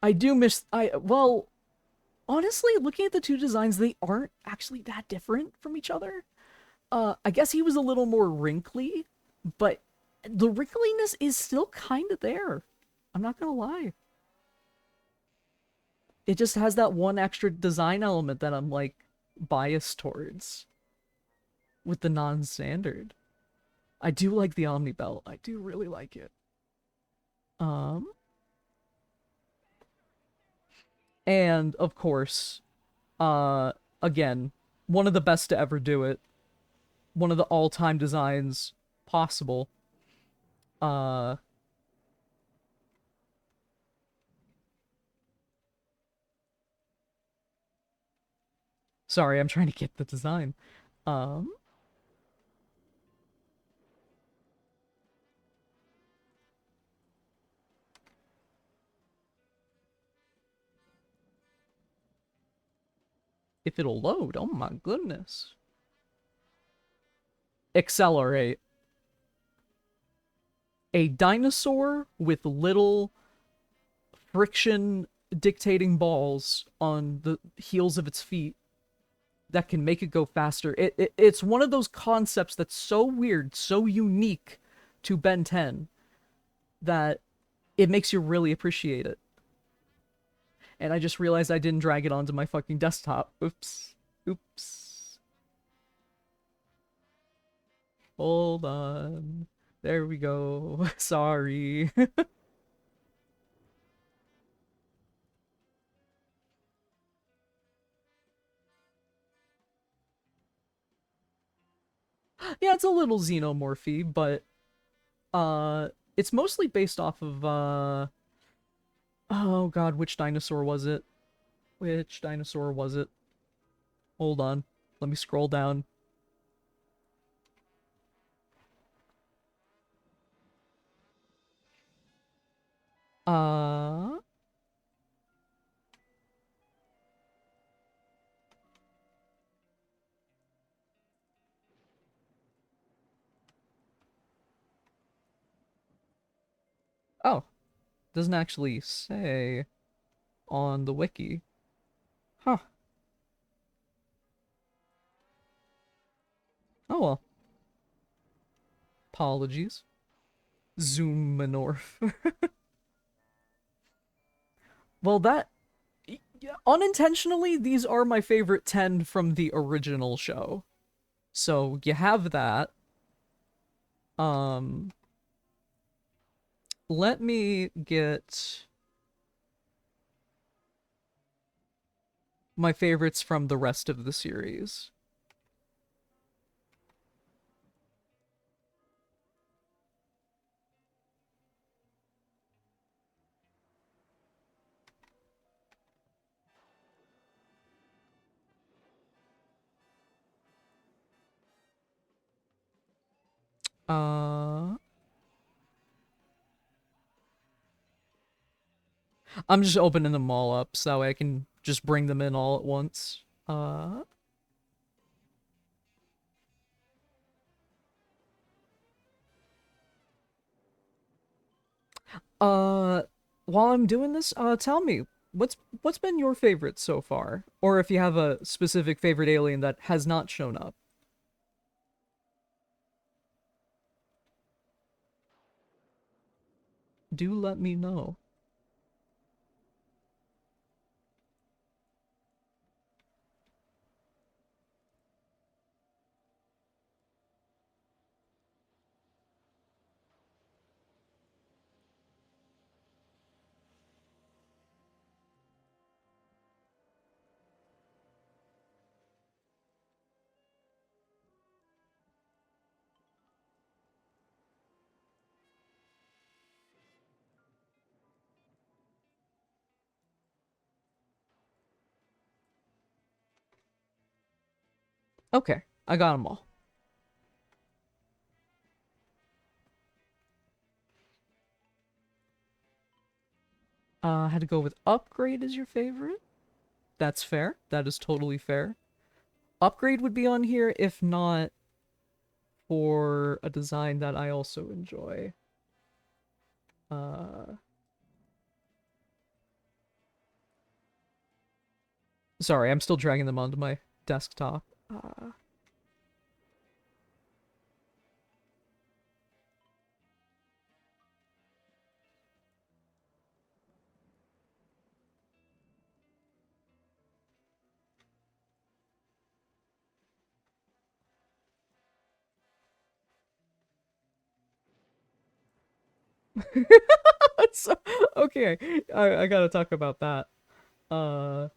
I do miss well, honestly, looking at the two designs, they aren't actually that different from each other. I guess he was a little more wrinkly, but the wrinkliness is still kind of there. I'm not gonna lie. It just has that one extra design element that I'm like biased towards with the non-standard. I do like the Omni Belt. I do really like it. Um, and of course, uh, again, one of the best to ever do it. One of the all-time designs possible. Uh, sorry, I'm trying to get the design. Um, if it'll load, oh my goodness. Accelerate. A dinosaur with little friction dictating balls on the heels of its feet that can make it go faster. It's one of those concepts that's so weird, so unique to Ben 10 that it makes you really appreciate it. And I just realized I didn't drag it onto my fucking desktop. Oops. Oops. Hold on. There we go. Sorry. Yeah, it's a little xenomorphy, but uh it's mostly based off of oh god, which dinosaur was it? Which dinosaur was it? Hold on. Let me scroll down. Uh oh, doesn't actually say on the wiki. Huh. Oh well. Apologies. Zoominorph. Well, that unintentionally, these are my favorite 10 from the original show. So you have that. Um, let me get my favorites from the rest of the series. Uh, I'm just opening them all up so that way I can just bring them in all at once. Uh, while I'm doing this, tell me what's been your favorite so far, or if you have a specific favorite alien that has not shown up. Do let me know. Okay, I got them all. Had to go with upgrade as your favorite. That's fair. That is totally fair. Upgrade would be on here if not for a design that I also enjoy. Uh, sorry, I'm still dragging them onto my desktop. So, okay, I gotta talk about that. Uh,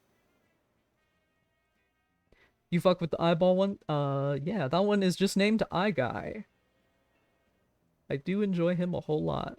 you fuck with the eyeball one? Yeah, that one is just named Eye Guy. I do enjoy him a whole lot.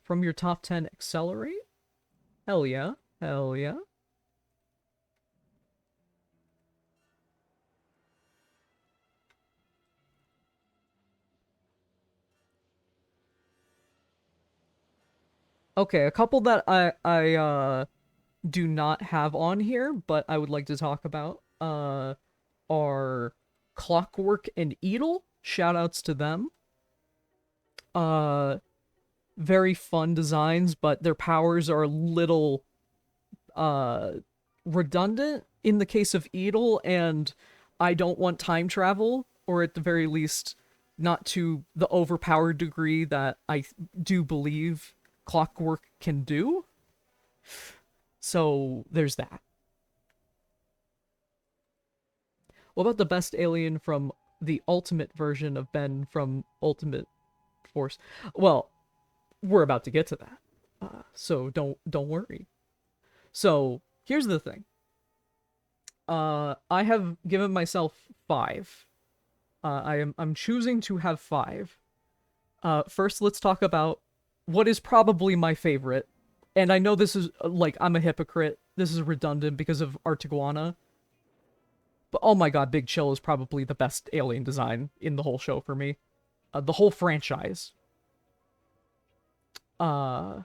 From your top 10, accelerate? Hell yeah. Hell yeah. Okay, a couple that I do not have on here, but I would like to talk about, are Clockwork and Edel. Shoutouts to them. Uh, very fun designs, but their powers are a little, uh, redundant in the case of Edel, and I don't want time travel, or at the very least, not to the overpowered degree that I do believe Clockwork can do. So there's that. What about the best alien from the ultimate version of Ben from Ultimate Force? Well, we're about to get to that, so don't worry. So here's the thing. I have given myself 5. I'm choosing to have 5. First, let's talk about what is probably my favorite. And I know this is, like, I'm a hypocrite. This is redundant because of Artiguana. But oh my god, Big Chill is probably the best alien design in the whole show for me. The whole franchise. Uh,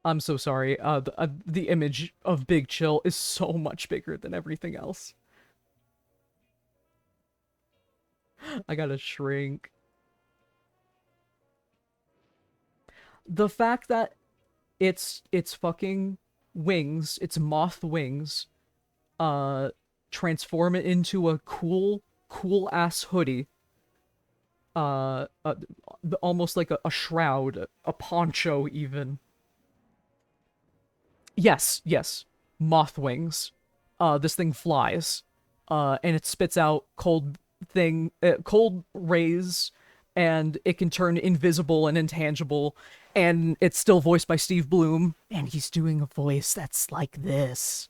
I'm so sorry. The image of Big Chill is so much bigger than everything else. I gotta shrink. The fact that it's fucking wings, it's moth wings, uh, transform it into a cool ass hoodie. Uh, uh Almost like a shroud, a poncho even. Yes, moth wings. This thing flies, and it spits out cold rays, and it can turn invisible and intangible, and it's still voiced by Steve Bloom, and he's doing a voice that's like this.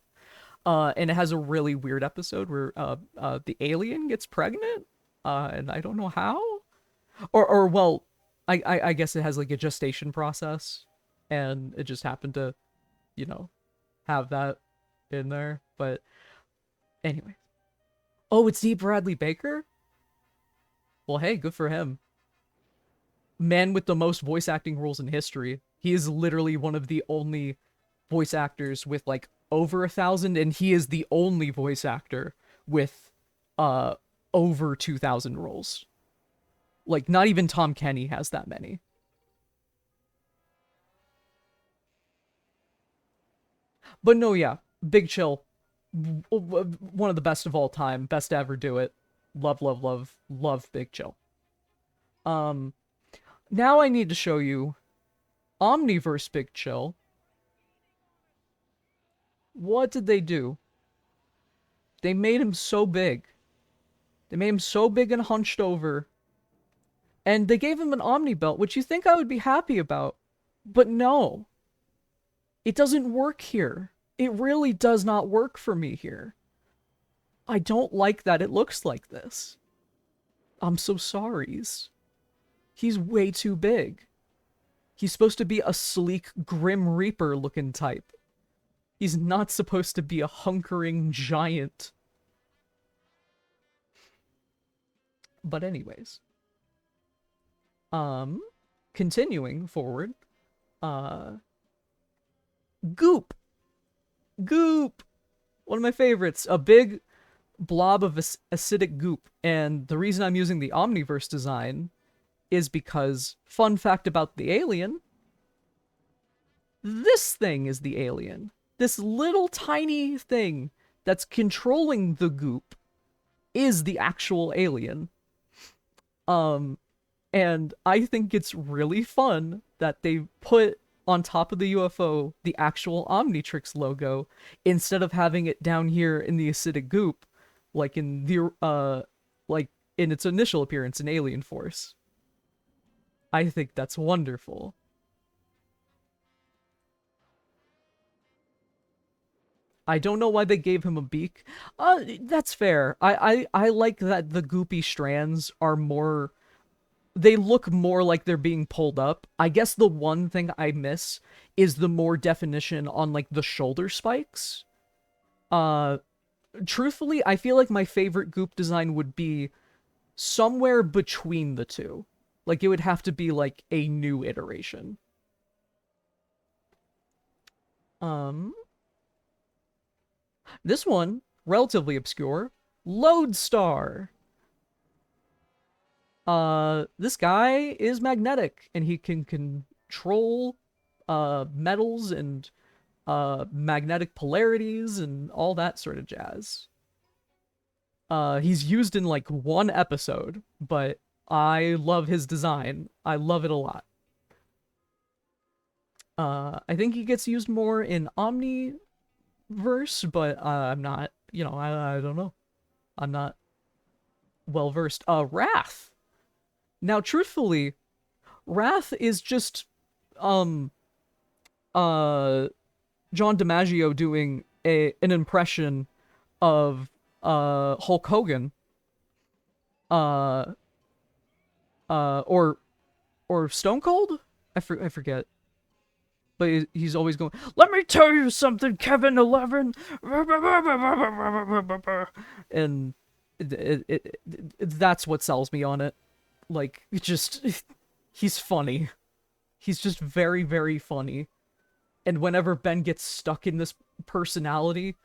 And it has a really weird episode where the alien gets pregnant, and I don't know how, or well, I guess it has like a gestation process, and it just happened to, you know, have that in there. But anyway, oh, it's D. Bradley Baker. Well, hey, good for him. Man with the most voice acting roles in history. He is literally one of the only voice actors with like over 1,000, and he is the only voice actor with over 2,000 roles. Like, not even Tom Kenny has that many. But no, yeah, Big Chill, one of the best of all time, best to ever do it. Love, love, love, love Big Chill. Now I need to show you Omniverse Big Chill. What did they do? They made him so big. They made him so big and hunched over. And they gave him an Omni belt, which you think I would be happy about. But no. It doesn't work here. It really does not work for me here. I don't like that it looks like this. I'm so sorry. He's way too big. He's supposed to be a sleek Grim Reaper looking type. He's not supposed to be a hunkering giant. But anyways. Continuing forward. Goop. Goop. One of my favorites. A big blob of acidic goop. And the reason I'm using the Omniverse design is because, fun fact about the alien, this thing is the alien. This little tiny thing that's controlling the goop is the actual alien. And I think it's really fun that they put on top of the UFO the actual Omnitrix logo instead of having it down here in the acidic goop, like in the like in its initial appearance in Alien Force. I think that's wonderful. I don't know why they gave him a beak. That's fair. I like that the goopy strands are more... They look more like they're being pulled up. I guess the one thing I miss is the more definition on, like, the shoulder spikes. Truthfully, I feel like my favorite goop design would be somewhere between the two. Like, it would have to be, like, a new iteration. This one, relatively obscure, Lodestar. This guy is magnetic, and he can control, metals and, magnetic polarities and all that sort of jazz. He's used in, like, one episode, but I love his design. I love it a lot. I think he gets used more in Omniverse, but I'm not, you know, I don't know. I'm not well versed. Wrath. Now, truthfully, Wrath is just, John DiMaggio doing an impression of, Hulk Hogan. Or Stone Cold? I forget. But he's always going, "Let me tell you something, Kevin 11." And that's what sells me on it. Like, it just, he's funny. He's just very, very funny. And whenever Ben gets stuck in this personality,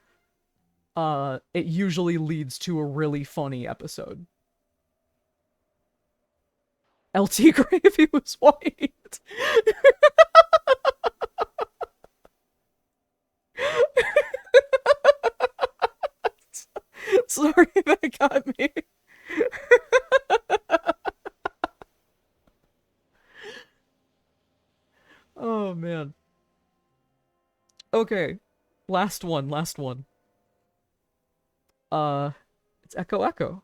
it usually leads to a really funny episode. LT Gravy was white. Sorry, that got me. Oh, man. Okay. Last one. It's Echo Echo.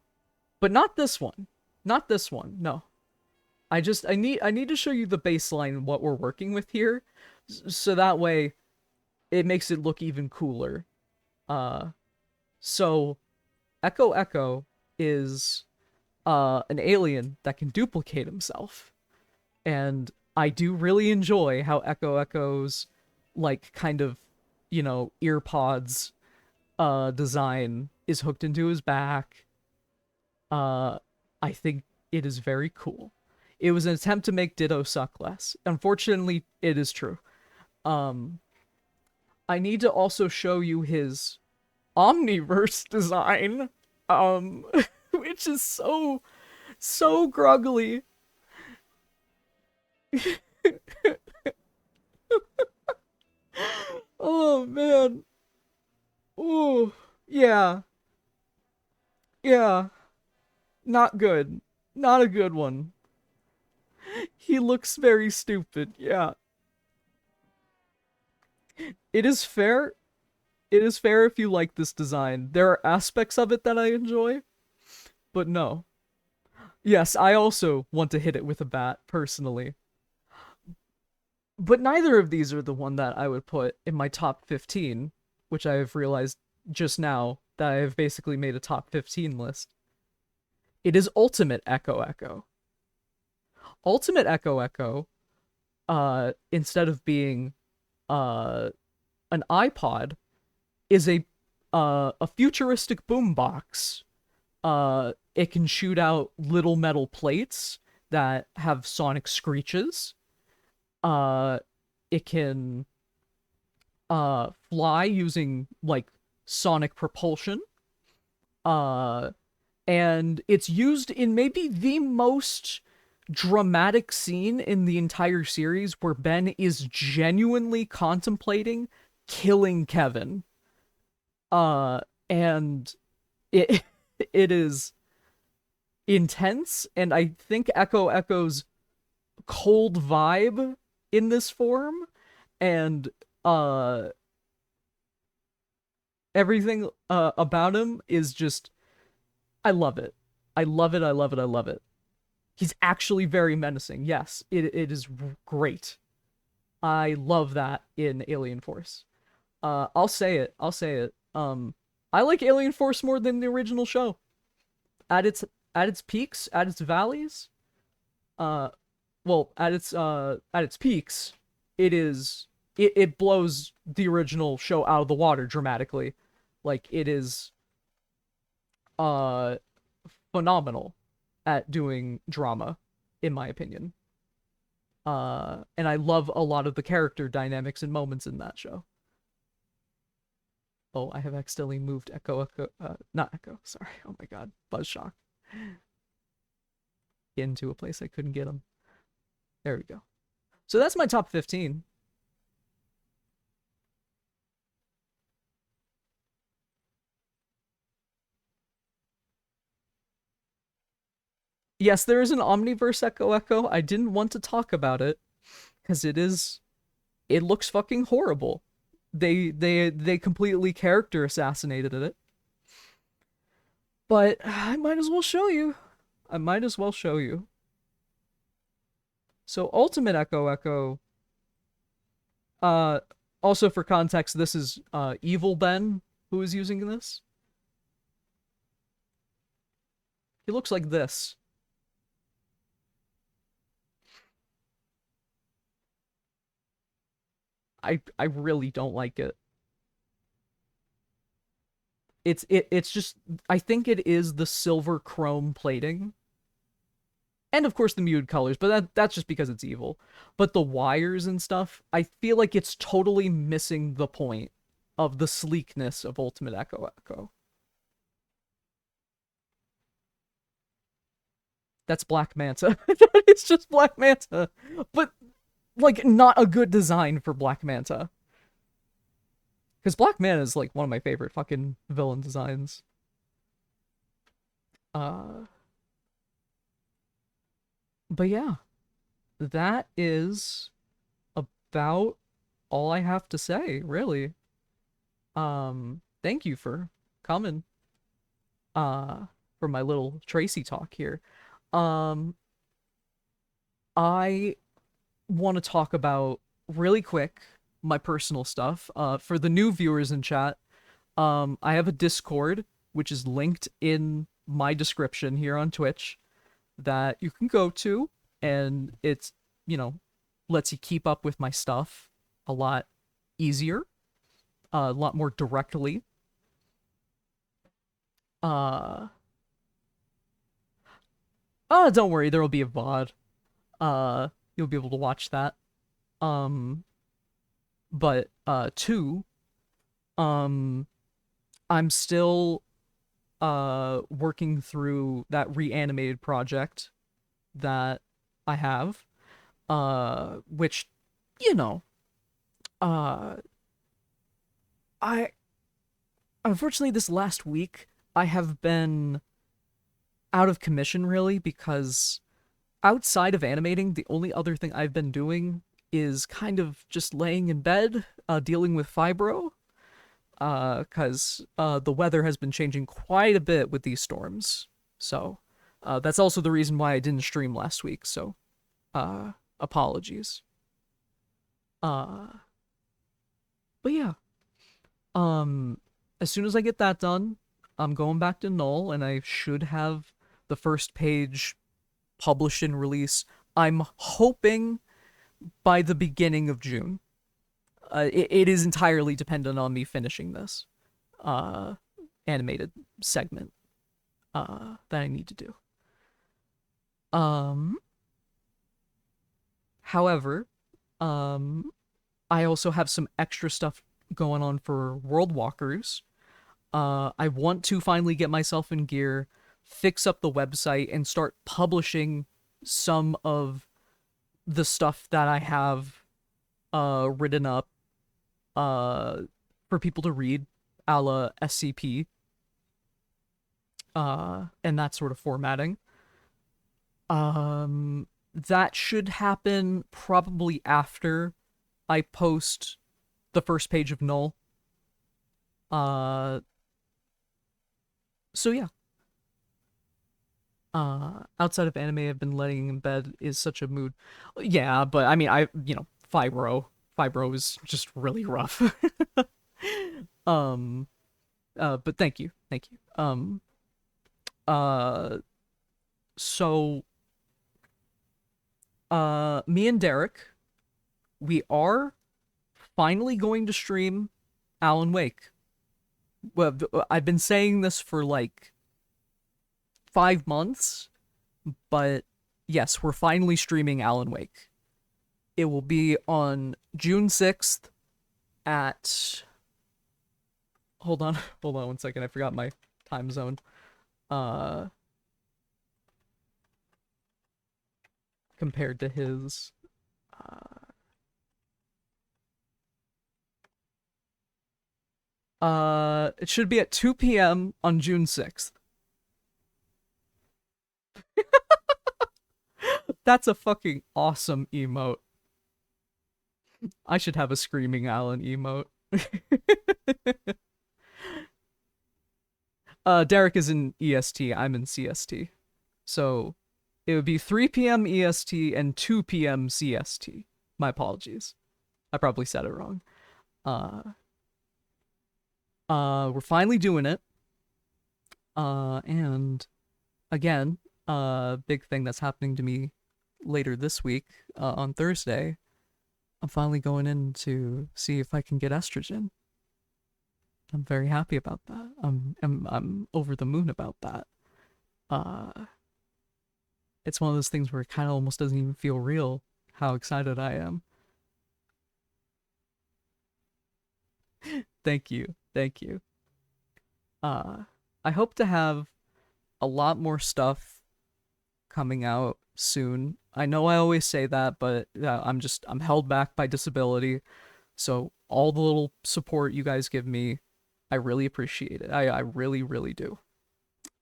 But not this one. Not this one, no. I need to show you the baseline, what we're working with here, so that way it makes it look even cooler. So Echo Echo is an alien that can duplicate himself. And I do really enjoy how Echo Echo's like kind of, ear pods design is hooked into his back. Uh I think it is very cool. It was an attempt to make Ditto suck less. Unfortunately, it is true. Um I need to also show you his Omniverse design, um which is so gruggly. Oh man. Ooh, yeah, yeah, not good. Not a good one. He looks very stupid, yeah. It is fair. It is fair if you like this design. There are aspects of it that I enjoy, but no. Yes, I also want to hit it with a bat, personally. But neither of these are the one that I would put in my top 15, which I have realized just now that I have basically made a top 15 list. It is Ultimate Echo Echo. Ultimate Echo Echo, instead of being an iPod, is a futuristic boombox. It can shoot out little metal plates that have sonic screeches. Uh, it can fly using like sonic propulsion. Uh, and it's used in maybe the most dramatic scene in the entire series where Ben is genuinely contemplating killing Kevin. And it it is intense, and I think Echo Echo's cold vibe in this form and uh everything about him is just, I love it. I love it. I love it. I love it. He's actually very menacing. Yes, it is great. I love that in Alien Force. I'll say it. I'll say it. I like Alien Force more than the original show. At its peaks, at its valleys, uh, well, at its peaks, it blows the original show out of the water dramatically. Like it is uh phenomenal at doing drama, in my opinion. And I love a lot of the character dynamics and moments in that show. Oh, I have accidentally moved not Echo, sorry. Oh my god, Buzzshock into a place I couldn't get him. There we go. So that's my top 15. Yes, there is an Omniverse Echo Echo. I didn't want to talk about it because it looks fucking horrible. They completely character assassinated it. But I might as well show you. I might as well show you. So Ultimate Echo Echo, uh also for context, this is Evil Ben who is using this. He looks like this. I really don't like it. It's just, I think it is the silver chrome plating. And of course the muted colors, but that's just because it's evil. But the wires and stuff, I feel like it's totally missing the point of the sleekness of Ultimate Echo Echo. That's Black Manta. It's just Black Manta. But like not a good design for Black Manta. Because Black Manta is like one of my favorite fucking villain designs. Uh but yeah, that is about all I have to say, really. Thank you for coming uh for my little Tracey talk here. Um I want to talk about really quick my personal stuff for the new viewers in chat. I have a Discord, which is linked in my description here on Twitch, that you can go to, and it's, lets you keep up with my stuff a lot easier, a lot more directly. Oh, don't worry, there will be a VOD. You'll be able to watch that. But two, I'm still working through that reanimated project that I have, which, you know, uh, I unfortunately this last week I have been out of commission really because outside of animating, the only other thing I've been doing is kind of just laying in bed, dealing with fibro, because the weather has been changing quite a bit with these storms. So that's also the reason why I didn't stream last week. So apologies. But yeah, as soon as I get that done, I'm going back to Null, and I should have the first page published and release. I'm hoping by the beginning of June. It is entirely dependent on me finishing this animated segment that I need to do. However, I also have some extra stuff going on for World Walkers. I want to finally get myself in gear, fix up the website, and start publishing some of the stuff that I have written up for people to read, a la SCP, and that sort of formatting. That should happen probably after I post the first page of Null. So yeah. Outside of anime, I've been laying in bed is such a mood. Yeah, but I mean, fibro is just really rough. But thank you. So, me and Derek, we are finally going to stream Alan Wake. Well, I've been saying this for like 5 months, but yes, we're finally streaming Alan Wake. It will be on June 6th at... Hold on 1 second, I forgot my time zone. Compared to his... it should be at 2 p.m. on June 6th. That's a fucking awesome emote. I should have a Screaming Alan emote. Derek is in EST, I'm in CST. So it would be 3 p.m. EST and 2 p.m. CST. My apologies. I probably said it wrong. We're finally doing it. And again, big thing that's happening to me later this week, on Thursday, I'm finally going in to see if I can get estrogen. I'm very happy about that. I'm over the moon about that. It's one of those things where it kind of almost doesn't even feel real how excited I am. Thank you. I hope to have a lot more stuff coming out soon. I know I always say that, but I'm held back by disability. So all the little support you guys give me, I really appreciate it. I really, really do.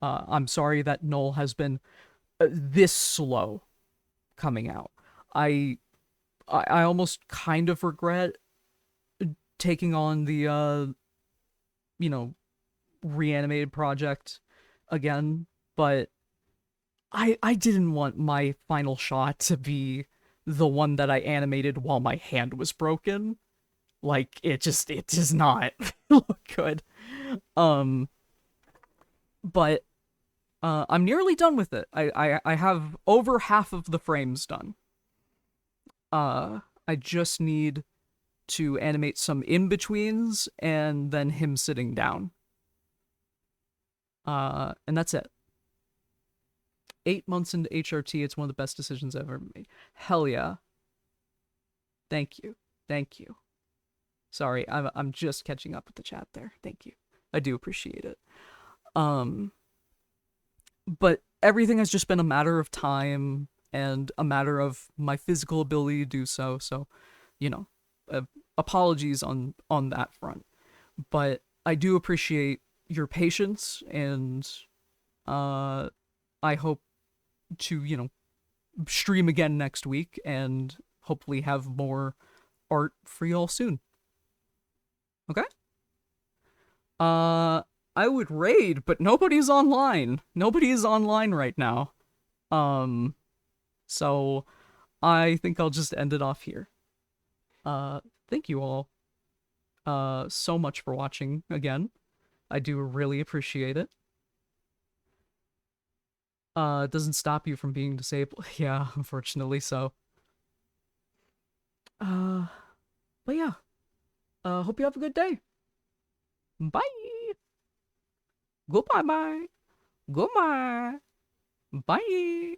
I'm sorry that Null has been this slow coming out. I almost kind of regret taking on the reanimated project again, but I didn't want my final shot to be the one that I animated while my hand was broken. Like, it does not look good. Um, but I'm nearly done with it. I have over half of the frames done. I just need to animate some in-betweens and then him sitting down. And that's it. 8 months into HRT, it's one of the best decisions I've ever made. Hell yeah. Thank you. Thank you. Sorry, I'm just catching up with the chat there. Thank you. I do appreciate it. But everything has just been a matter of time and a matter of my physical ability to do so. So, you know, apologies on that front. But I do appreciate your patience, and I hope to, you know, stream again next week and hopefully have more art for y'all soon. Okay? I would raid, but nobody's online. Nobody is online right now. So I think I'll just end it off here. Thank you all so much for watching again. I do really appreciate it. It doesn't stop you from being disabled. Yeah, unfortunately so. But yeah. Hope you have a good day. Bye. Goodbye bye. Goodbye. Bye.